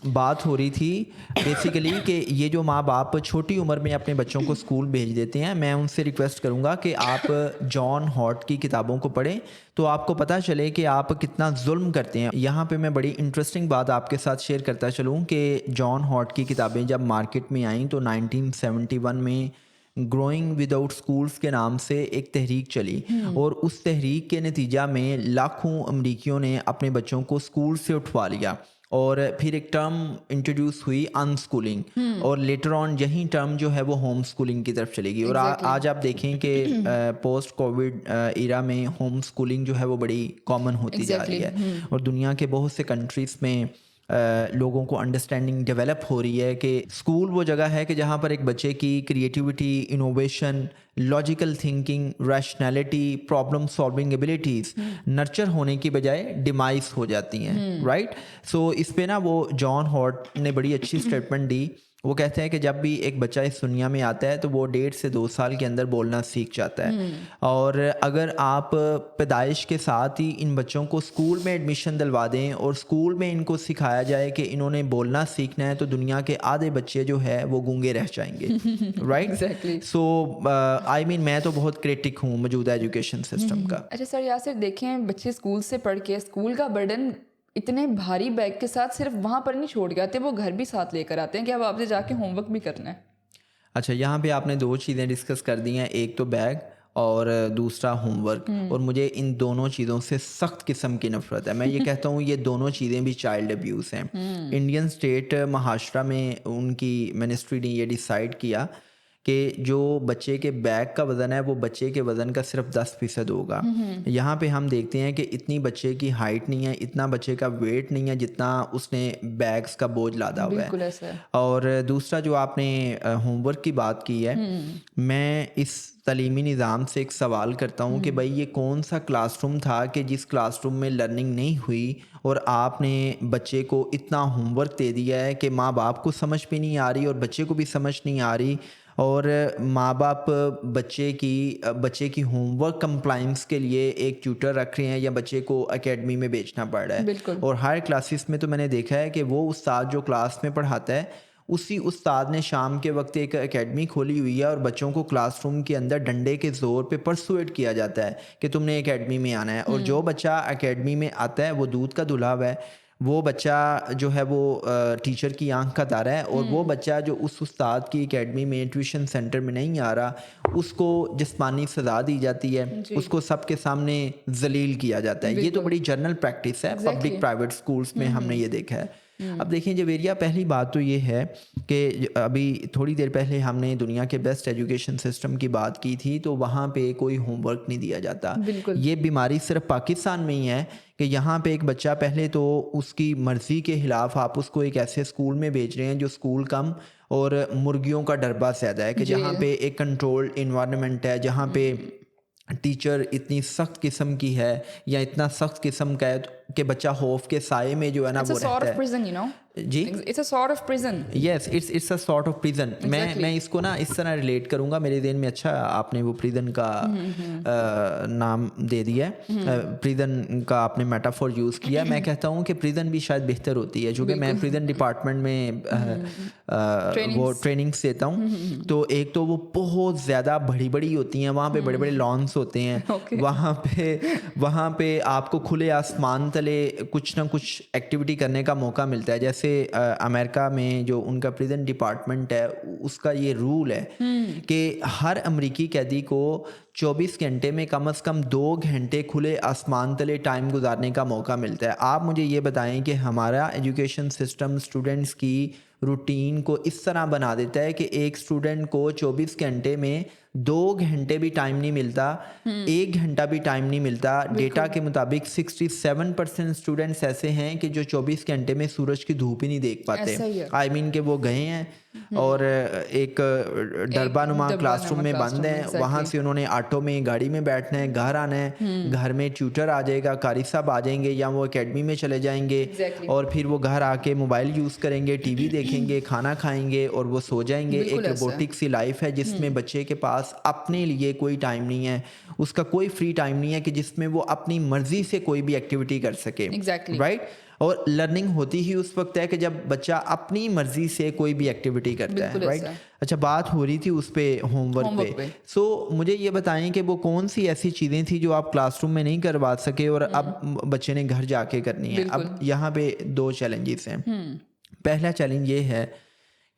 बात हो रही थी बेसिकली कि ये जो माँ बाप छोटी उम्र में अपने बच्चों को स्कूल भेज देते हैं, मैं उनसे रिक्वेस्ट करूँगा कि आप जॉन हॉट की किताबों को पढ़ें तो आपको पता चले कि आप कितना जुल्म करते हैं। यहाँ पे मैं बड़ी इंटरेस्टिंग बात आपके साथ शेयर करता चलूँ कि जॉन हॉट की किताबें जब मार्केट में आईं तो 1971 में ग्रोइंग विदाउट स्कूल्स के नाम से एक तहरीक चली, और उस तहरीक के नतीजा में लाखों अमरीकियों ने अपने बच्चों को स्कूल से उठवा लिया। और फिर एक टर्म इंट्रोड्यूस हुई अनस्कूलिंग, और लेटर ऑन यही टर्म जो है वो होम स्कूलिंग की तरफ चलेगी। और आज आप देखें कि पोस्ट कोविड इरा में होम स्कूलिंग जो है वो बड़ी कॉमन होती जा रही है, और दुनिया के बहुत से कंट्रीज़ में लोगों को अंडरस्टैंडिंग डेवलप हो रही है कि स्कूल वो जगह है कि जहाँ पर एक बच्चे की creativity, innovation, logical thinking, rationality, problem solving abilities nurture होने की बजाय डिमाइस हो जाती हैं, राइट। सो इस पे ना वो जॉन हॉट ने बड़ी अच्छी स्टेटमेंट दी। वो कहते हैं कि जब भी एक बच्चा इस दुनिया में आता है तो वो 1.5 से 2 साल के अंदर बोलना सीख जाता है, और अगर आप पैदाइश के साथ ही इन बच्चों को स्कूल में एडमिशन दिलवा दें और स्कूल में इनको सिखाया जाए कि इन्होंने बोलना सीखना है, तो दुनिया के आधे बच्चे जो है वो गूंगे रह जाएंगे, right. Exactly. So I mean मैं तो बहुत क्रिटिक हूँ मौजूदा एजुकेशन सिस्टम का। अच्छा सर, यासिर देखें, बच्चे स्कूल से पढ़ के स्कूल का बर्डन इतने भारी बैग के साथ सिर्फ वहाँ पर नहीं छोड़ के आते, वो घर भी साथ लेकर आते हैं कि अब आपसे जाके होमवर्क भी करना है। अच्छा, यहाँ पे आपने 2 चीज़ें डिस्कस कर दी हैं, एक तो बैग और दूसरा होमवर्क, और मुझे इन दोनों चीज़ों से सख्त किस्म की नफरत है। मैं ये कहता हूँ ये दोनों चीज़ें भी चाइल्ड अब्यूज़ हैं। इंडियन स्टेट महाराष्ट्र में उनकी मिनिस्ट्री ने ये डिसाइड किया कि जो बच्चे के बैग का वज़न है वो बच्चे के वज़न का सिर्फ 10% होगा। यहाँ पे हम देखते हैं कि इतनी बच्चे की हाइट नहीं है, इतना बच्चे का वेट नहीं है जितना उसने बैग्स का बोझ लादा हुआ बिल्कुल है। ऐसा है। और दूसरा जो आपने होमवर्क की बात की है, मैं इस तलीमी निज़ाम से एक सवाल करता हूँ कि भाई ये कौन सा क्लासरूम था कि जिस क्लासरूम में लर्निंग नहीं हुई और आपने बच्चे को इतना होमवर्क दे दिया है कि माँ बाप को समझ भी नहीं आ रही और बच्चे को भी समझ नहीं आ रही, और माँ बाप बच्चे की होमवर्क कंप्लाइंस के लिए एक ट्यूटर रख रहे हैं या बच्चे को एकेडमी में बेचना पड़ रहा है। बिल्कुल। और हर क्लासेस में तो मैंने देखा है कि वो उस्ताद जो क्लास में पढ़ाता है उसी उस्ताद ने शाम के वक्त एक एकेडमी खोली हुई है और बच्चों को क्लासरूम के अंदर डंडे के ज़ोर पे परसुएट किया जाता है कि तुमने एकेडमी में आना है। और जो बच्चा एकेडमी में आता है वो दूध का दुल्हा है, वो बच्चा जो है वो टीचर की आंख का तारा है, और वो बच्चा जो उस उस्ताद की एकेडमी में ट्यूशन सेंटर में नहीं आ रहा उसको जिस्मानी सज़ा दी जाती है, उसको सबके सामने जलील किया जाता है। ये तो बड़ी जनरल प्रैक्टिस है पब्लिक प्राइवेट स्कूल्स में, हमने ये देखा है। अब देखिए जवेरिया, पहली बात तो ये है कि अभी थोड़ी देर पहले हमने दुनिया के बेस्ट एजुकेशन सिस्टम की बात की थी, तो वहाँ पे कोई होमवर्क नहीं दिया जाता। ये बीमारी सिर्फ पाकिस्तान में ही है कि यहाँ पे एक बच्चा, पहले तो उसकी मर्ज़ी के खिलाफ आप उसको एक ऐसे स्कूल में भेज रहे हैं जो स्कूल कम और मुर्गियों का डरबा ज़्यादा है, कि जहाँ पे एक कंट्रोल्ड इन्वायरमेंट है, जहाँ पे टीचर इतनी सख्त किस्म की है या इतना सख्त किस्म का है कि बच्चा खौफ के साए में जो है ना वो रहता है। जी it's a sort of prison. Yes, it's a sort of prison. मैं इसको ना इस तरह रिलेट करूंगा, मेरे दिन में अच्छा आपने वो प्रिजन का नाम दे दिया है, प्रिजन का आपने मेटाफोर यूज़ किया। मैं कहता हूँ कि प्रिजन भी शायद बेहतर होती है, क्योंकि मैं प्रिजन डिपार्टमेंट में वो ट्रेनिंग्स देता हूँ। तो एक तो वो बहुत ज़्यादा बड़ी बड़ी होती हैं, वहाँ पे बड़े बड़े लॉन्स होते हैं, वहाँ पे आपको खुले आसमान तले कुछ ना कुछ एक्टिविटी करने का मौका मिलता है। जैसे अमेरिका में जो उनका प्रिजन डिपार्टमेंट है, उसका ये रूल है कि हर अमेरिकी कैदी को 24 घंटे में कम से कम 2 घंटे खुले आसमान तले टाइम गुजारने का मौका मिलता है। आप मुझे ये बताएं कि हमारा एजुकेशन सिस्टम स्टूडेंट्स की रूटीन को इस तरह बना देता है कि एक स्टूडेंट को 24 घंटे में 2 घंटे भी टाइम नहीं मिलता, 1 घंटा भी टाइम नहीं मिलता। डेटा के मुताबिक 67% स्टूडेंट्स ऐसे हैं कि जो 24 घंटे में सूरज की धूप ही नहीं देख पाते। आई मीन कि वो गए हैं और एक डब्बानुमा क्लासरूम में बंद हैं, वहाँ से उन्होंने ऑटो में गाड़ी में बैठना है, घर आना है, घर में ट्यूटर आ जाएगा, कारी साहब आ जाएंगे या वो एकेडमी में चले जाएंगे और फिर वो घर आके मोबाइल यूज़ करेंगे, टीवी देखेंगे, खाना खाएंगे और वो सो जाएंगे। एक रोबोटिक सी लाइफ है जिसमें बच्चे के पास अपने लिए कोई टाइम नहीं है, उसका कोई फ्री टाइम नहीं है कि जिसमें वो अपनी मर्जी से कोई भी एक्टिविटी कर सके। राइट। और लर्निंग होती ही उस वक्त है कि जब बच्चा अपनी मर्जी से कोई भी एक्टिविटी करता है। राइट। अच्छा, बात हो रही थी उस पे होमवर्क पे। सो मुझे ये बताएं कि वो कौन सी ऐसी चीज़ें थी जो आप क्लासरूम में नहीं करवा सके और अब बच्चे ने घर जाके करनी है। अब यहाँ पे 2 चैलेंजेस हैं। पहला चैलेंज ये है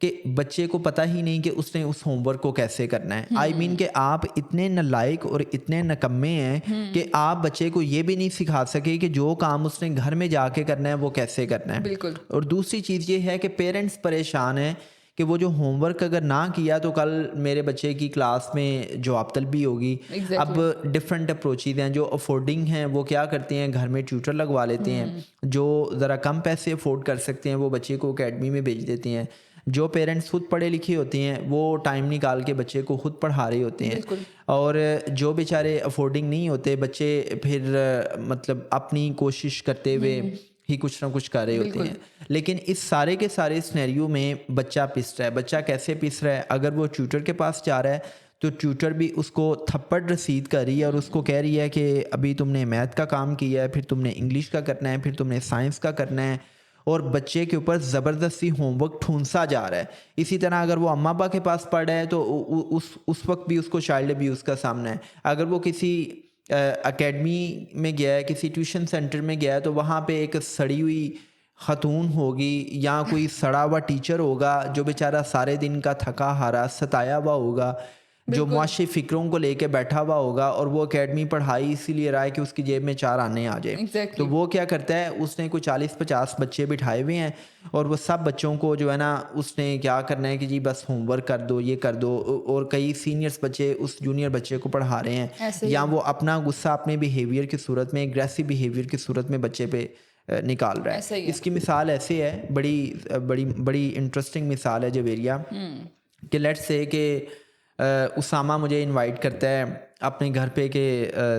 कि बच्चे को पता ही नहीं कि उसने उस होमवर्क को कैसे करना है। आई मीन कि आप इतने नालायक और इतने नकम्मे हैं कि आप बच्चे को ये भी नहीं सिखा सके कि जो काम उसने घर में जाके करना है वो कैसे करना है। बिल्कुल। और दूसरी चीज़ ये है कि पेरेंट्स परेशान हैं कि वो जो होमवर्क अगर ना किया तो कल मेरे बच्चे की क्लास में जवाब तलबी होगी। अब डिफरेंट अप्रोचेज हैं। जो अफोर्डिंग हैं वो क्या करते हैं, घर में ट्यूटर लगवा लेते हैं। जो ज़रा कम पैसे अफोर्ड कर सकते हैं वो बच्चे को एकेडमी में भेज देते हैं। जो पेरेंट्स खुद पढ़े लिखे होते हैं वो टाइम निकाल के बच्चे को खुद पढ़ा रहे होते हैं। और जो बेचारे अफोर्डिंग नहीं होते बच्चे फिर मतलब अपनी कोशिश करते हुए ही कुछ ना कुछ कर रहे होते हैं। लेकिन इस सारे के सारे सिनेरियो में बच्चा पिस रहा है। बच्चा कैसे पिस रहा है? अगर वो ट्यूटर के पास जा रहा है तो ट्यूटर भी उसको थप्पड़ रसीद कर रही है और उसको कह रही है कि अभी तुमने मैथ का काम किया है, फिर तुमने इंग्लिश का करना है, फिर तुमने साइंस का करना है, और बच्चे के ऊपर ज़बरदस्ती होमवर्क ठूंसा जा रहा है। इसी तरह अगर वो अम्मा अब्बा के पास पढ़ रहा है तो उस वक्त भी उसको चाइल्ड अब्यूज़ का सामना है। अगर वो किसी एकेडमी में गया है, किसी ट्यूशन सेंटर में गया है, तो वहाँ पे एक सड़ी हुई खतून होगी या कोई सड़ा हुआ टीचर होगा जो बेचारा सारे दिन का थका हारा सताया हुआ होगा, जो मुआशी फ़िक्रों को लेके बैठा हुआ होगा, और वो एकेडमी पढ़ाई इसीलिए रहा है कि उसकी जेब में 4 आने आ जाए। तो वो क्या करता है, उसने कोई 40-50 बच्चे बिठाए हुए हैं और वो सब बच्चों को जो है ना उसने क्या करना है कि जी बस होमवर्क कर दो, ये कर दो। और कई सीनियर्स बच्चे उस जूनियर बच्चे को पढ़ा रहे हैं, या वो अपना गुस्सा अपने बिहेवियर की सूरत में, एग्रेसिव बिहेवियर की सूरत में बच्चे पे निकाल रहा है। इसकी मिसाल ऐसे है, बड़ी इंटरेस्टिंग मिसाल है जवेरिया, कि लेट्स से कि उसामा मुझे इनवाइट करता है अपने घर पे कि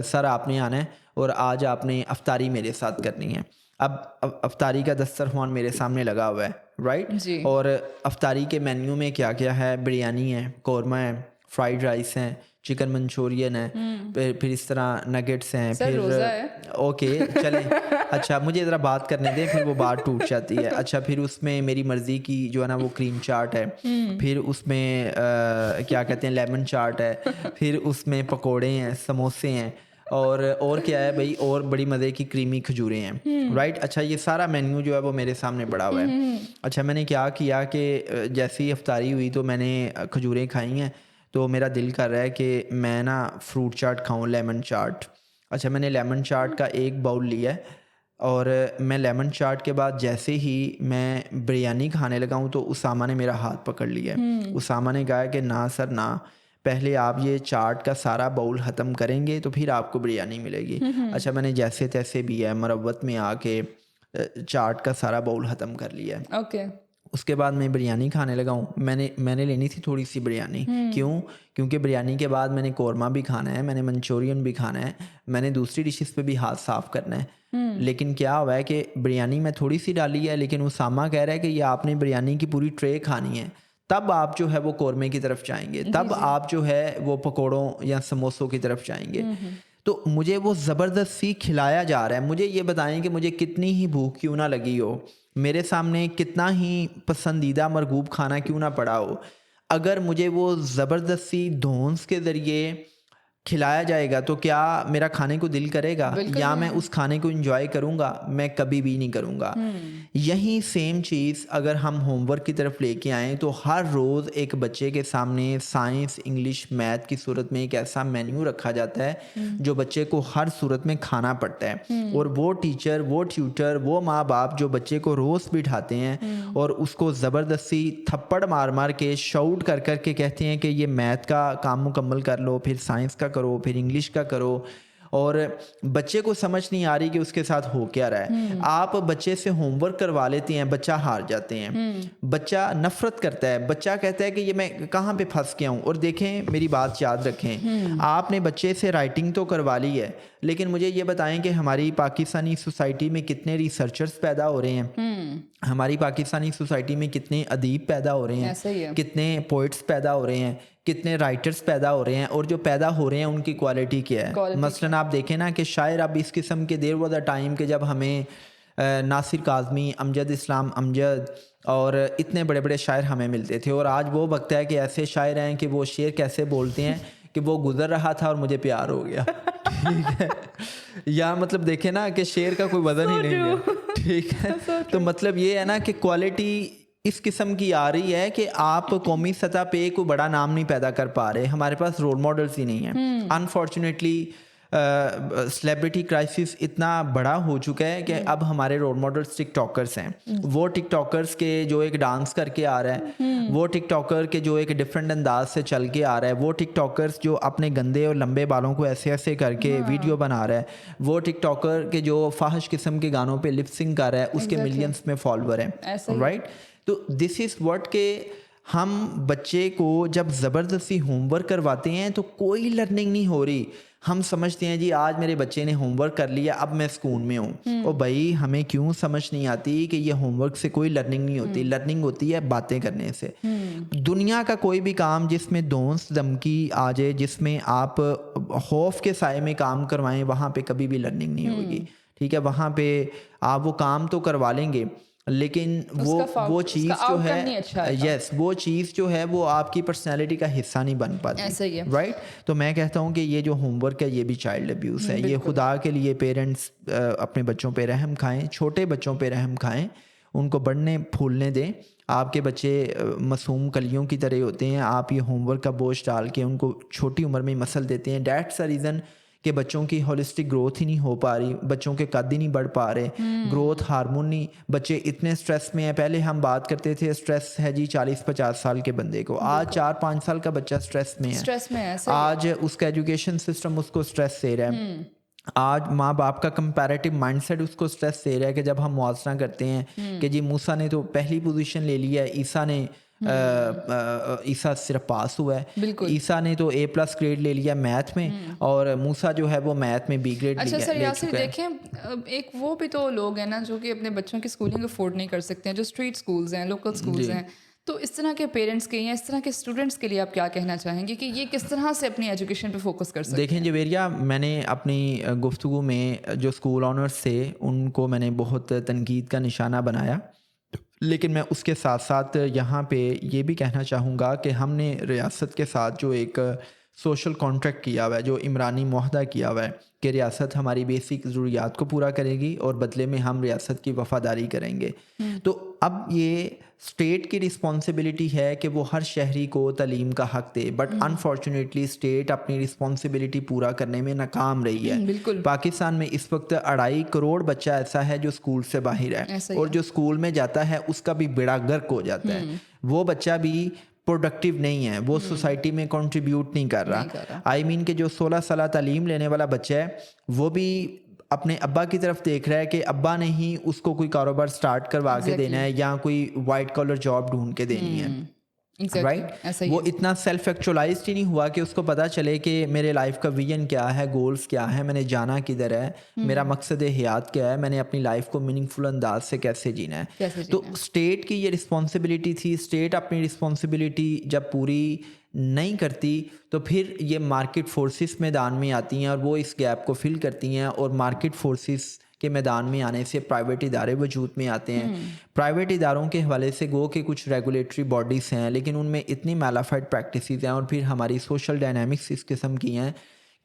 सर आपने आना है और आज आपने अफ्तारी मेरे साथ करनी है। अब अफ्तारी का दस्तरखान मेरे सामने लगा हुआ है, राइट। और अफ्तारी के मेन्यू में क्या क्या है, बिरयानी है, कौरमा है, फ्राइड राइस है, चिकन मंचूरियन है, फिर इस तरह नगेट्स हैं, फिर ओके चलें, अच्छा मुझे ज़रा बात करने दें, फिर वो बात टूट जाती है। अच्छा, फिर उसमें मेरी मर्ज़ी की जो है ना वो क्रीम चाट है, फिर उसमें क्या कहते हैं लेमन चाट है, फिर उसमें पकोड़े हैं, समोसे हैं, और क्या है भाई, और बड़ी मज़े की क्रीमी खजूरें हैं, राइट। अच्छा, ये सारा मेन्यू जो है वो मेरे सामने पड़ा हुआ है। अच्छा, मैंने क्या किया कि जैसे ही अफ्तारी हुई तो मैंने खजूरें खाई हैं, तो मेरा दिल कर रहा है कि मैं ना फ्रूट चाट खाऊं, लेमन चाट। अच्छा, मैंने लेमन चाट का एक बाउल लिया है और मैं लेमन चाट के बाद जैसे ही मैं बिरयानी खाने लगा हूं तो उसामा ने मेरा हाथ पकड़ लिया। उसामा ने कहा कि ना सर ना, पहले आप ये चाट का सारा बाउल ख़त्म करेंगे तो फिर आपको बिरयानी मिलेगी। अच्छा, मैंने जैसे तैसे भी है मरवत में आके चाट का सारा बाउल ख़त्म कर लिया है। ओके। उसके बाद मैं बिरयानी खाने लगा हूँ। मैंने लेनी थी थोड़ी सी बिरयानी। क्यों? क्योंकि बिरयानी के बाद मैंने कौरमा भी खाना है, मैंने मंचूरियन भी खाना है, मैंने दूसरी डिशेस पे भी हाथ साफ़ करना है। लेकिन क्या हुआ है कि बिरयानी में थोड़ी सी डाली है, लेकिन उसामा कह रहा है कि ये आपने बिरयानी की पूरी ट्रे खानी है, तब आप जो है वो कौरमे की तरफ जाएंगे, तब आप जो है वो पकौड़ों या समोसों की तरफ जाएंगे। तो मुझे वो ज़बरदस्ती खिलाया जा रहा है। मुझे ये बताएं कि मुझे कितनी ही भूख क्यों ना लगी हो, मेरे सामने कितना ही पसंदीदा मरगूब खाना क्यों ना पड़ा हो, अगर मुझे वो ज़बरदस्ती धौंस के ज़रिए खिलाया जाएगा तो क्या मेरा खाने को दिल करेगा या मैं उस खाने को एंजॉय करूँगा? मैं कभी भी नहीं करूँगा। यही सेम चीज़ अगर हम होमवर्क की तरफ लेके आएँ तो हर रोज़ एक बच्चे के सामने साइंस, इंग्लिश, मैथ की सूरत में एक ऐसा मेन्यू रखा जाता है जो बच्चे को हर सूरत में खाना पड़ता है। और वो टीचर, वो ट्यूटर, वो माँ बाप जो बच्चे को रोज़ बिठाते हैं और उसको ज़बरदस्ती थप्पड़ मार मार के शाउट कर कर के कहते हैं कि ये मैथ का काम मुकम्मल कर लो, फिर साइंस का करो, फिर इंग्लिश का करो, और बच्चे को समझ नहीं आ रही कि उसके साथ हो क्या रहा है। आप बच्चे से होमवर्क करवा लेते हैं, बच्चा हार जाते हैं, बच्चा नफरत करता है, बच्चा कहता है कि ये मैं कहाँ पे फंस गया हूँ। और देखें, मेरी बात याद रखें, आपने बच्चे से राइटिंग तो करवा ली है, लेकिन मुझे ये बताएं कि हमारी पाकिस्तानी सोसाइटी में कितने रिसर्चर्स पैदा हो रहे हैं, हमारी पाकिस्तानी सोसाइटी में कितने अदीब पैदा हो रहे हैं, कितने पोइट्स पैदा हो रहे हैं, कितने राइटर्स पैदा हो रहे हैं, और जो पैदा हो रहे हैं उनकी क्वालिटी क्या है। मसलन आप देखें ना कि शायर अब इस किस्म के देर वाला टाइम के जब हमें नासिर काज़मी, अमजद इस्लाम अमजद और इतने बड़े बड़े शायर हमें मिलते थे, और आज वो वक्त है कि ऐसे शायर हैं कि वो शेर कैसे बोलते हैं कि वो गुजर रहा था और मुझे प्यार हो गया। ठीक है, या मतलब देखें ना कि शेर का कोई वजन ही नहीं है। ठीक है, तो मतलब ये है ना कि क्वालिटी इस किस्म की आ रही है कि आप कौमी सतह पे कोई बड़ा नाम नहीं पैदा कर पा रहे, हमारे पास रोल मॉडल्स ही नहीं है। अनफॉर्चुनेटली सेलिब्रिटी क्राइसिस इतना बड़ा हो चुका है कि अब हमारे रोल मॉडल्स टिकटॉकर्स हैं। वो टिकटॉकर्स के जो एक डांस करके आ रहा है, वो टिकटॉकर के जो एक डिफरेंट अंदाज से चल के आ रहा है, वो टिकटॉकर्स जो अपने गंदे और लंबे बालों को ऐसे ऐसे करके वीडियो बना रहा है, वो टिकटॉकर के जो फाहिश किस्म के गानों पे लिप सिंक कर रहा है, उसके मिलियंस में फॉलोवर हैं, राइट। तो दिस इज़ व्हाट के हम बच्चे को जब ज़बरदस्ती होमवर्क करवाते हैं तो कोई लर्निंग नहीं हो रही। हम समझते हैं जी आज मेरे बच्चे ने होमवर्क कर लिया, अब मैं स्कूल में हूँ। और भाई हमें क्यों समझ नहीं आती कि ये होमवर्क से कोई लर्निंग नहीं होती। लर्निंग होती है बातें करने से। दुनिया का कोई भी काम जिसमें दोस्त धमकी आ जाए, जिसमें आप खौफ के साए में काम करवाएं, वहाँ पे कभी भी लर्निंग नहीं होगी। ठीक है, वहाँ पे आप वो काम तो करवा लेंगे लेकिन वो चीज़ जो है यस वो चीज़ जो है वो आपकी पर्सनैलिटी का हिस्सा नहीं बन पाती, राइट। तो मैं कहता हूँ कि ये जो होमवर्क है ये भी चाइल्ड अब्यूज़ है। ये खुदा के लिए पेरेंट्स अपने बच्चों पे रहम खाएं, छोटे बच्चों पे रहम खाएं, उनको बढ़ने फूलने दें। आपके बच्चे मासूम कलियों की तरह होते हैं, आप ये होमवर्क का बोझ डाल के उनको छोटी उम्र में मसल देते हैं। दैट्स अ रीज़न कि बच्चों की होलिस्टिक ग्रोथ ही नहीं हो पा रही, बच्चों के कद ही नहीं बढ़ पा रहे, ग्रोथ हार्मोन नहीं, बच्चे इतने स्ट्रेस में हैं। पहले हम बात करते थे स्ट्रेस है जी 40-50 साल के बंदे को, आज 4-5 साल का बच्चा स्ट्रेस में है। आज उसका एजुकेशन सिस्टम उसको स्ट्रेस दे रहा है। आज माँ बाप का कंपैरेटिव माइंडसेट उसको स्ट्रेस दे रहा है कि जब हम मुआवजा करते हैं कि जी मूसा ने तो पहली पोजीशन ले लिया है, ईसा ने ईसा सिर्फ पास हुआ है, ईसा ने तो A+ ग्रेड ले लिया मैथ में और मूसा जो है वो मैथ में B ग्रेड अच्छा सर यासिर देखें, एक वो भी तो लोग हैं ना जो कि अपने बच्चों की स्कूलिंग अफोर्ड नहीं कर सकते हैं, जो स्ट्रीट स्कूल्स हैं, लोकल स्कूल्स हैं। तो इस तरह के पेरेंट्स के या इस तरह के स्टूडेंट्स के लिए आप क्या कहना चाहेंगे कि ये किस तरह से अपनी एजुकेशन पे फोकस कर सकते हैं? देखें जवेरिया, मैंने अपनी गुफ्तगू में जो स्कूल ऑनर्स थे उनको मैंने बहुत तनकीद का निशाना बनाया, लेकिन मैं उसके साथ साथ यहाँ पे ये भी कहना चाहूँगा कि हमने रियासत के साथ जो एक सोशल कॉन्ट्रैक्ट किया हुआ है, जो इमरानी मुआहदा किया हुआ है कि रियासत हमारी बेसिक ज़रूरियात को पूरा करेगी और बदले में हम रियासत की वफ़ादारी करेंगे। तो अब ये स्टेट की रिस्पॉन्सिबिलिटी है कि वो हर शहरी को तालीम का हक़ दे, बट अनफॉर्चुनेटली स्टेट अपनी रिस्पॉन्सिबिलिटी पूरा करने में नाकाम रही है। पाकिस्तान में इस वक्त 2.5 करोड़ बच्चा ऐसा है जो स्कूल से बाहर है, और जो स्कूल में जाता है उसका भी बेड़ा गर्क हो जाता है। वो बच्चा भी प्रोडक्टिव नहीं है, वो सोसाइटी में कंट्रीब्यूट नहीं कर रहा। आई मीन कि जो 16 साल तालीम लेने वाला बच्चा है वो भी अपने अब्बा की तरफ देख रहा है कि अब्बा ने ही उसको कोई कारोबार स्टार्ट करवा के देना है या कोई वाइट कॉलर जॉब ढूंढ के देनी है, राइट? ऐसा ही वो है। इतना सेल्फ एक्चुअलाइज्ड ही नहीं हुआ कि उसको पता चले कि मेरे लाइफ का विजन क्या है, गोल्स क्या है, मैंने जाना किधर है, मेरा मकसद हयात क्या है, मैंने अपनी लाइफ को मीनिंगफुल अंदाज से कैसे जीना है। कैसे तो जीना है। स्टेट की ये रिस्पॉन्सिबिलिटी थी। स्टेट अपनी रिस्पॉन्सिबिलिटी जब पूरी नहीं करती तो फिर ये मार्केट फोर्सेस मैदान में आती हैं और वो इस गैप को फिल करती हैं, और मार्केट फोर्सेस के मैदान में आने से प्राइवेट इदारे वजूद में आते हैं। प्राइवेट इदारों के हवाले से गो के कुछ रेगुलेटरी बॉडीज़ हैं, लेकिन उनमें इतनी मैलाफाइड प्रैक्टिसेस हैं और फिर हमारी सोशल डायनामिक्स इस किस्म की हैं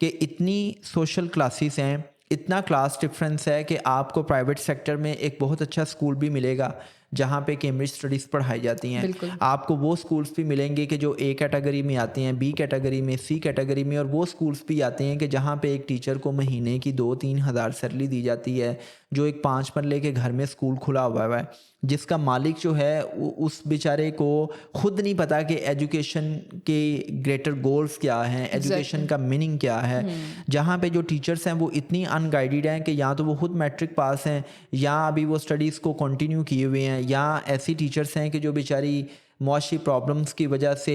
कि इतनी सोशल क्लासेस हैं, इतना क्लास डिफरेंस है कि आपको प्राइवेट सेक्टर में एक बहुत अच्छा स्कूल भी मिलेगा जहाँ पे कैम्ब्रिज स्टडीज़ पढ़ाई जाती हैं। बिल्कुल। आपको वो स्कूल्स भी मिलेंगे कि जो ए कैटेगरी में आते हैं, बी कैटेगरी में, सी कैटेगरी में, और वो स्कूल्स भी आते हैं कि जहाँ पे एक टीचर को महीने की 2-3 हज़ार सैलरी दी जाती है, जो एक 5 मरले के घर में स्कूल खुला हुआ है, जिसका मालिक जो है उस बेचारे को खुद नहीं पता कि एजुकेशन के ग्रेटर गोल्स क्या हैं, एजुकेशन का मीनिंग क्या है। जहाँ पे जो टीचर्स हैं वो इतनी अनगाइडेड हैं कि या तो वो खुद मैट्रिक पास हैं या अभी वो स्टडीज़ को कंटिन्यू किए हुए हैं, या ऐसी टीचर्स हैं कि जो बेचारी मुआशी प्रॉब्लम्स की वजह से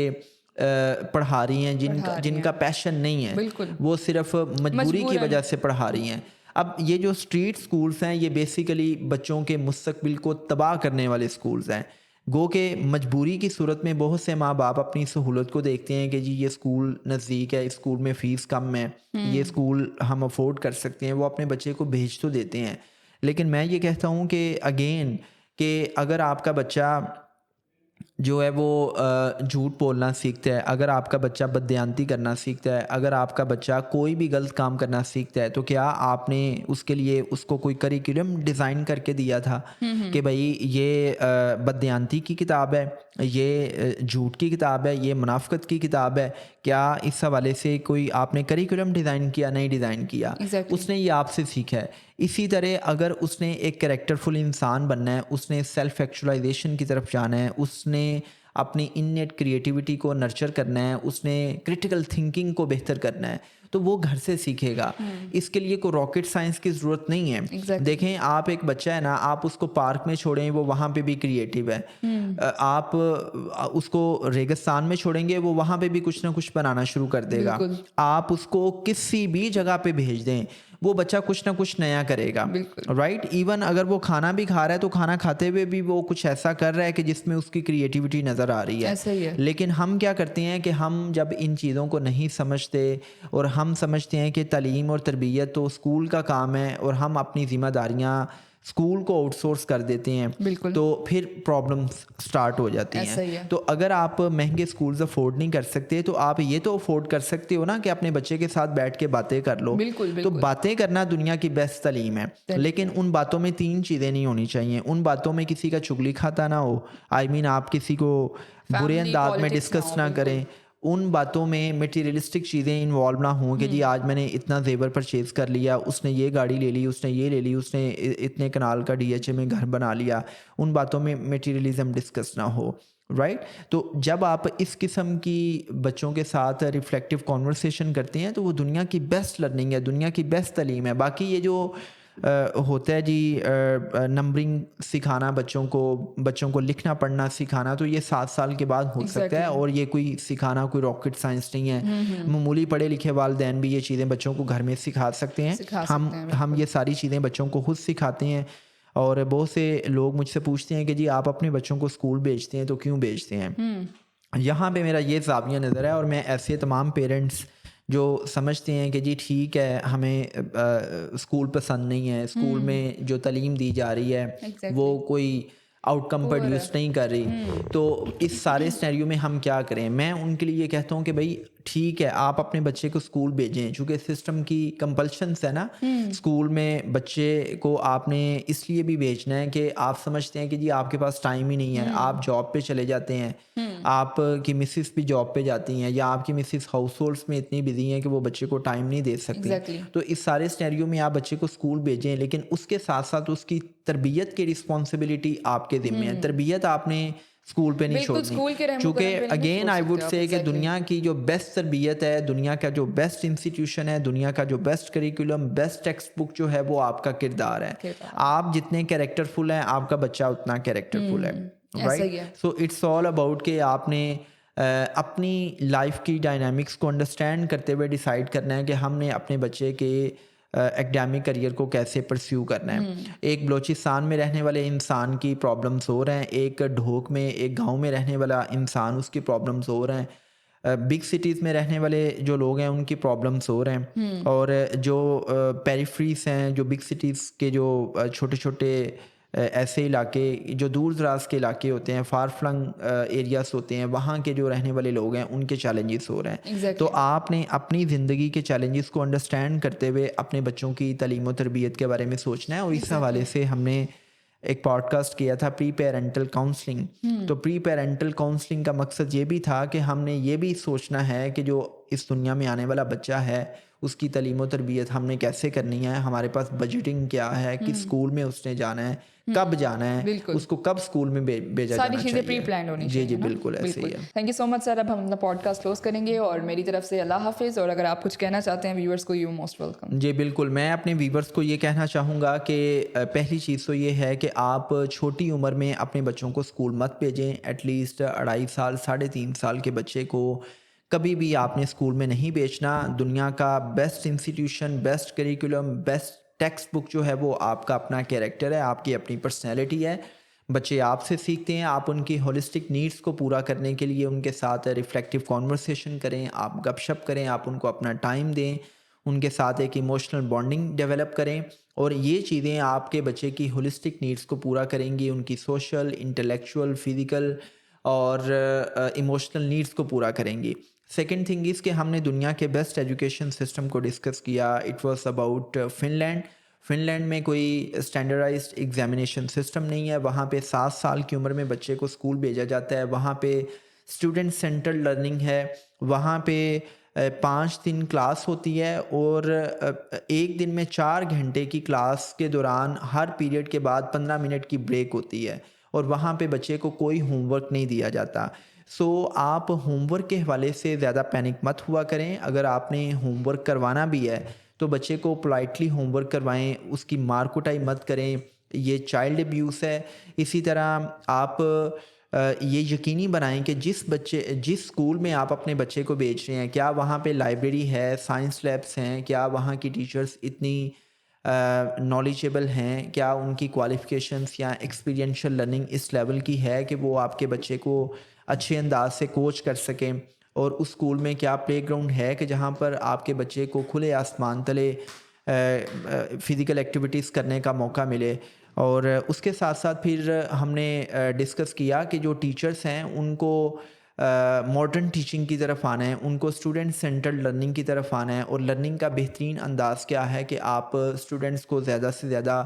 पढ़ा रही हैं, जिनका पैशन नहीं है, बिल्कुल। वो सिर्फ मजबूरी की वजह से पढ़ा रही हैं। अब ये जो स्ट्रीट स्कूल्स हैं ये बेसिकली बच्चों के मुस्तकबिल को तबाह करने वाले स्कूल्स हैं। गो के मजबूरी की सूरत में बहुत से माँ बाप अपनी सहूलत को देखते हैं कि जी ये स्कूल नज़दीक है, इस स्कूल में फ़ीस कम है, ये स्कूल हम अफोर्ड कर सकते हैं, वो अपने बच्चे को भेज तो देते हैं। लेकिन मैं ये कहता हूँ कि अगेन कि अगर आपका बच्चा जो है वो झूठ बोलना सीखता है, अगर आपका बच्चा बददियानती करना सीखता है, अगर आपका बच्चा कोई भी गलत काम करना सीखता है, तो क्या आपने उसके लिए उसको कोई करिकुलम डिज़ाइन करके दिया था कि भाई ये बददियानती की किताब है, ये झूठ की किताब है, ये मुनाफिकत की किताब है? क्या इस हवाले से कोई आपने करिकुलम डिज़ाइन किया? नहीं डिज़ाइन किया। Exactly. उसने ये आपसे सीखा है। इसी तरह अगर उसने एक कैरेक्टरफुल इंसान बनना है, उसने सेल्फ एक्चुअलाइजेशन की तरफ जाना है, उसने अपनी इननेट क्रिएटिविटी को नर्चर करना है, उसने क्रिटिकल थिंकिंग को बेहतर करना है, तो वो घर से सीखेगा। इसके लिए कोई रॉकेट साइंस की ज़रूरत नहीं है। Exactly. देखें, आप एक बच्चा है ना, आप उसको पार्क में छोड़ें, वो वहाँ पे भी क्रिएटिव है। आप उसको रेगिस्तान में छोड़ेंगे, वो वहाँ पे भी कुछ ना कुछ बनाना शुरू कर देगा। बिल्कुल। आप उसको किसी भी जगह पे भेज दें, वो बच्चा कुछ ना कुछ नया करेगा, राइट? इवन अगर वो खाना भी खा रहा है तो खाना खाते हुए भी वो कुछ ऐसा कर रहा है कि जिसमें उसकी क्रिएटिविटी नज़र आ रही है। ऐसा ही है। लेकिन हम क्या करते हैं कि हम जब इन चीज़ों को नहीं समझते और हम समझते हैं कि तालीम और तरबियत तो स्कूल का काम है और हम अपनी ज़िम्मेदारियाँ स्कूल को आउटसोर्स कर देते हैं, बिल्कुल। तो फिर प्रॉब्लम्स स्टार्ट हो जाती ऐसा ही हैं। है। तो अगर आप महंगे स्कूल्स अफोर्ड नहीं कर सकते तो आप ये तो अफोर्ड कर सकते हो ना कि अपने बच्चे के साथ बैठ के बातें कर लो। बिल्कुल, तो बिल्कुल। बातें करना दुनिया की बेस्ट तालीम है, लेकिन उन बातों में 3 चीज़ें नहीं होनी चाहिए। उन बातों में किसी का चुगली खाता ना हो, आप किसी को बुरे Family अंदाज में politics ना डिस्कस हो, ना बिल्कुल। करें। उन बातों में मटेरियलिस्टिक चीज़ें इन्वॉल्व ना हों कि जी आज मैंने इतना जेवर परचेज कर लिया, उसने ये गाड़ी ले ली, उसने ये ले ली, उसने इतने कनाल का डीएचए में घर बना लिया। उन बातों में मटेरियलिज्म डिस्कस ना हो, राइट? तो जब आप इस किस्म की बच्चों के साथ रिफ्लेक्टिव कॉन्वर्सेशन करते हैं तो वो दुनिया की बेस्ट लर्निंग है, दुनिया की बेस्ट तालीम है। बाकी ये जो होता है जी नंबरिंग सिखाना बच्चों को लिखना पढ़ना सिखाना, तो ये 7 साल के बाद हो सकता है, और ये कोई सिखाना कोई रॉकेट साइंस नहीं है। मामूली पढ़े लिखे वालिदैन भी ये चीज़ें बच्चों को घर में सिखा सकते हैं। हम ये सारी चीज़ें बच्चों को खुद सिखाते हैं। और बहुत से लोग मुझसे पूछते हैं कि जी आप अपने बच्चों को स्कूल भेजते हैं तो क्यों भेजते हैं? यहाँ पे मेरा ये ज़ाविया नज़र है, और मैं ऐसे तमाम पेरेंट्स जो समझते हैं कि जी ठीक है हमें स्कूल पसंद नहीं है, स्कूल में जो तालीम दी जा रही है वो कोई आउटकम प्रोड्यूस नहीं कर रही, तो इस सारे सिनेरियो में हम क्या करें? मैं उनके लिए कहता हूँ कि भाई ठीक है, आप अपने बच्चे को स्कूल भेजें, चूँकि सिस्टम की कंपल्शंस है ना। स्कूल में बच्चे को आपने इसलिए भी भेजना है कि आप समझते हैं कि जी आपके पास टाइम ही नहीं है, आप जॉब पे चले जाते हैं, आपकी मिसिस भी जॉब पे जाती हैं, या आपकी मिसिस हाउस होल्ड्स में इतनी बिजी हैं कि वो बच्चे को टाइम नहीं दे सकती। तो इस सारे सिनेरियो में आप बच्चे को स्कूल भेजें, लेकिन उसके साथ साथ उसकी तरबियत की रिस्पॉन्सिबिलिटी आपके ज़िम्मे है। तरबियत आपने स्कूल पे नहीं बिल्कुल, छोड़नी। स्कूल के रहमो चूँकि करम पे नहीं अगेन छोड़ आई वुड सकते आप, से कि एग्ज़ैक्टली। दुनिया की जो बेस्ट तरबियत है, दुनिया का जो बेस्ट इंस्टीट्यूशन है, दुनिया का जो best curriculum, best text book जो है वो आपका किरदार है। किरदार। आप जितने कैरेक्टरफुल हैं, आपका बच्चा उतना कैरेक्टरफुल है, ऐसा ही राइट? है। सो इट्स ऑल अबाउट कि आपने अपनी लाइफ की डायनामिक्स को अंडरस्टैंड करते हुए डिसाइड करना है कि हमने अपने बच्चे के एकेडमिक करियर को कैसे परस्यू करना है। एक बलूचिस्तान में रहने वाले इंसान की प्रॉब्लम्स हो रहे हैं, एक ढोक में, एक गांव में रहने वाला इंसान, उसकी प्रॉब्लम्स हो रहे हैं, बिग सिटीज़ में रहने वाले जो लोग हैं उनकी प्रॉब्लम्स हो रहे हैं, और जो पेरिफेरीज हैं, जो बिग सिटीज़ के जो छोटे छोटे ऐसे इलाके जो दूर दराज के इलाके होते हैं, फार फ्लंग एरियाज होते हैं, वहाँ के जो रहने वाले लोग हैं उनके चैलेंजेस हो रहे हैं। तो एग्ज़ैक्टली। आपने अपनी ज़िंदगी के चैलेंजेस को अंडरस्टैंड करते हुए अपने बच्चों की तालीम और तरबियत के बारे में सोचना है, और इस हवाले से हमने एक पॉडकास्ट किया था प्री पेरेंटल काउंसलिंग। तो प्री पेरेंटल काउंसलिंग का मकसद ये भी था कि हमने ये भी सोचना है कि जो इस दुनिया में आने वाला बच्चा है उसकी तालीम और तरबियत हमने कैसे करनी है, हमारे पास बजटिंग क्या है, किस स्कूल में उसने जाना है, कब जाना है, बिल्कुल। उसको कब स्कूल में भेजा सारी जाना चीज़ें प्री चाहिए। प्लान्ड होनी जी चाहिए जी ना? बिल्कुल ऐसे ही है। Thank you so much sir. अब हम अपना पॉडकास्ट क्लोज करेंगे और मेरी तरफ से अल्लाह हाफिज़, और अगर आप कुछ कहना चाहते हैं व्यूअर्स को, यू मोस्ट वेलकम। जी बिल्कुल, मैं अपने व्यूवर्स को ये कहना चाहूँगा कि पहली चीज़ तो ये है कि आप छोटी उम्र में अपने बच्चों को स्कूल मत भेजें। एटलीस्ट 2.5 साल, 3.5 साल के बच्चे को कभी भी आपने स्कूल में नहीं भेजना। दुनिया का best institution, best curriculum, best text book जो है वो आपका अपना कैरेक्टर है, आपकी अपनी पर्सनैलिटी है। बच्चे आपसे सीखते हैं, आप उनकी होलिस्टिक नीड्स को पूरा करने के लिए उनके साथ रिफ्लेक्टिव कॉन्वर्सेशन करें, आप गपशप करें, आप उनको अपना टाइम दें, उनके साथ एक इमोशनल बॉन्डिंग डेवलप करें, और ये चीज़ें आपके बच्चे की होलिस्टिक नीड्स को पूरा करेंगी, उनकी सोशल, इंटेलेक्चुअल, फिज़िकल और इमोशनल नीड्स को पूरा करेंगी। सेकेंड थिंग इज़ कि हमने दुनिया के बेस्ट एजुकेशन सिस्टम को डिस्कस किया। It was about Finland. Finland में कोई स्टैंडर्डाइज्ड एग्जामिनेशन सिस्टम नहीं है। वहाँ पे 7 साल की उम्र में बच्चे को स्कूल भेजा जाता है। वहाँ पे स्टूडेंट सेंटर्ड लर्निंग है। वहाँ पे 5 दिन क्लास होती है, और एक दिन में 4 घंटे की क्लास के दौरान हर पीरियड के बाद 15 मिनट की ब्रेक होती है, और वहाँ पे बच्चे को कोई होमवर्क नहीं दिया जाता। सो आप होमवर्क के हवाले से ज़्यादा पैनिक मत हुआ करें। अगर आपने होमवर्क करवाना भी है तो बच्चे को पोलाइटली होमवर्क करवाएं, उसकी मार कुटाई मत करें, ये चाइल्ड अब्यूज़ है। इसी तरह आप ये यकीनी बनाएं कि जिस स्कूल में आप अपने बच्चे को भेज रहे हैं, क्या वहाँ पे लाइब्रेरी है, साइंस लैब्स हैं, क्या वहाँ की टीचर्स इतनी नॉलेजेबल हैं, क्या उनकी क्वालिफ़िकेशंस या एक्सपीरियंशियल लर्निंग इस लेवल की है कि वो आपके बच्चे को अच्छे अंदाज से कोच कर सकें, और उस स्कूल में क्या प्लेग्राउंड है कि जहाँ पर आपके बच्चे को खुले आसमान तले फ़िज़िकल एक्टिविटीज़ करने का मौका मिले। और उसके साथ साथ फिर हमने डिस्कस किया कि जो टीचर्स हैं उनको मॉडर्न टीचिंग की तरफ आना है, उनको स्टूडेंट सेंटर्ड लर्निंग की तरफ आना है, और लर्निंग का बेहतरीन अंदाज़ क्या है कि आप स्टूडेंट्स को ज़्यादा से ज़्यादा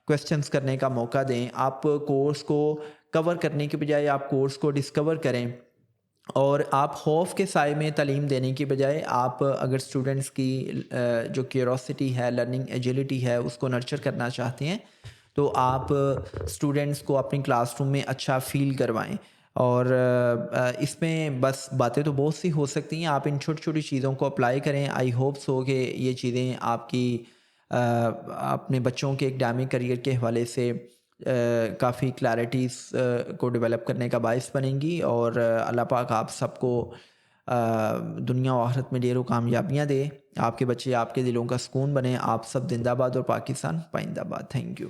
क्वेश्चंस करने का मौका दें। आप कोर्स को कवर करने के बजाय आप कोर्स को डिस्कवर करें, और आप खौफ के साए में तालीम देने की बजाय आप अगर स्टूडेंट्स की जो क्यूरोसिटी है, लर्निंग एजिलिटी है, उसको नर्चर करना चाहते हैं तो आप स्टूडेंट्स को अपनी क्लासरूम में अच्छा फ़ील करवाएं। और इसमें बस बातें तो बहुत सी हो सकती हैं, आप इन छोटी छोटी चीज़ों को अप्लाई करें। आई होप सो कि ये चीज़ें आपकी अपने बच्चों के एकेडमिक करियर के हवाले से काफ़ी क्लैरिटीज़ को डेवलप करने का बायस बनेंगी, और अल्लाह पाक आप सबको दुनिया और आखिरत में ढेरों कामयाबियाँ दे। आपके बच्चे आपके दिलों का सुकून बने। आप सब जिंदाबाद और पाकिस्तान पाइंदाबाद। Thank you.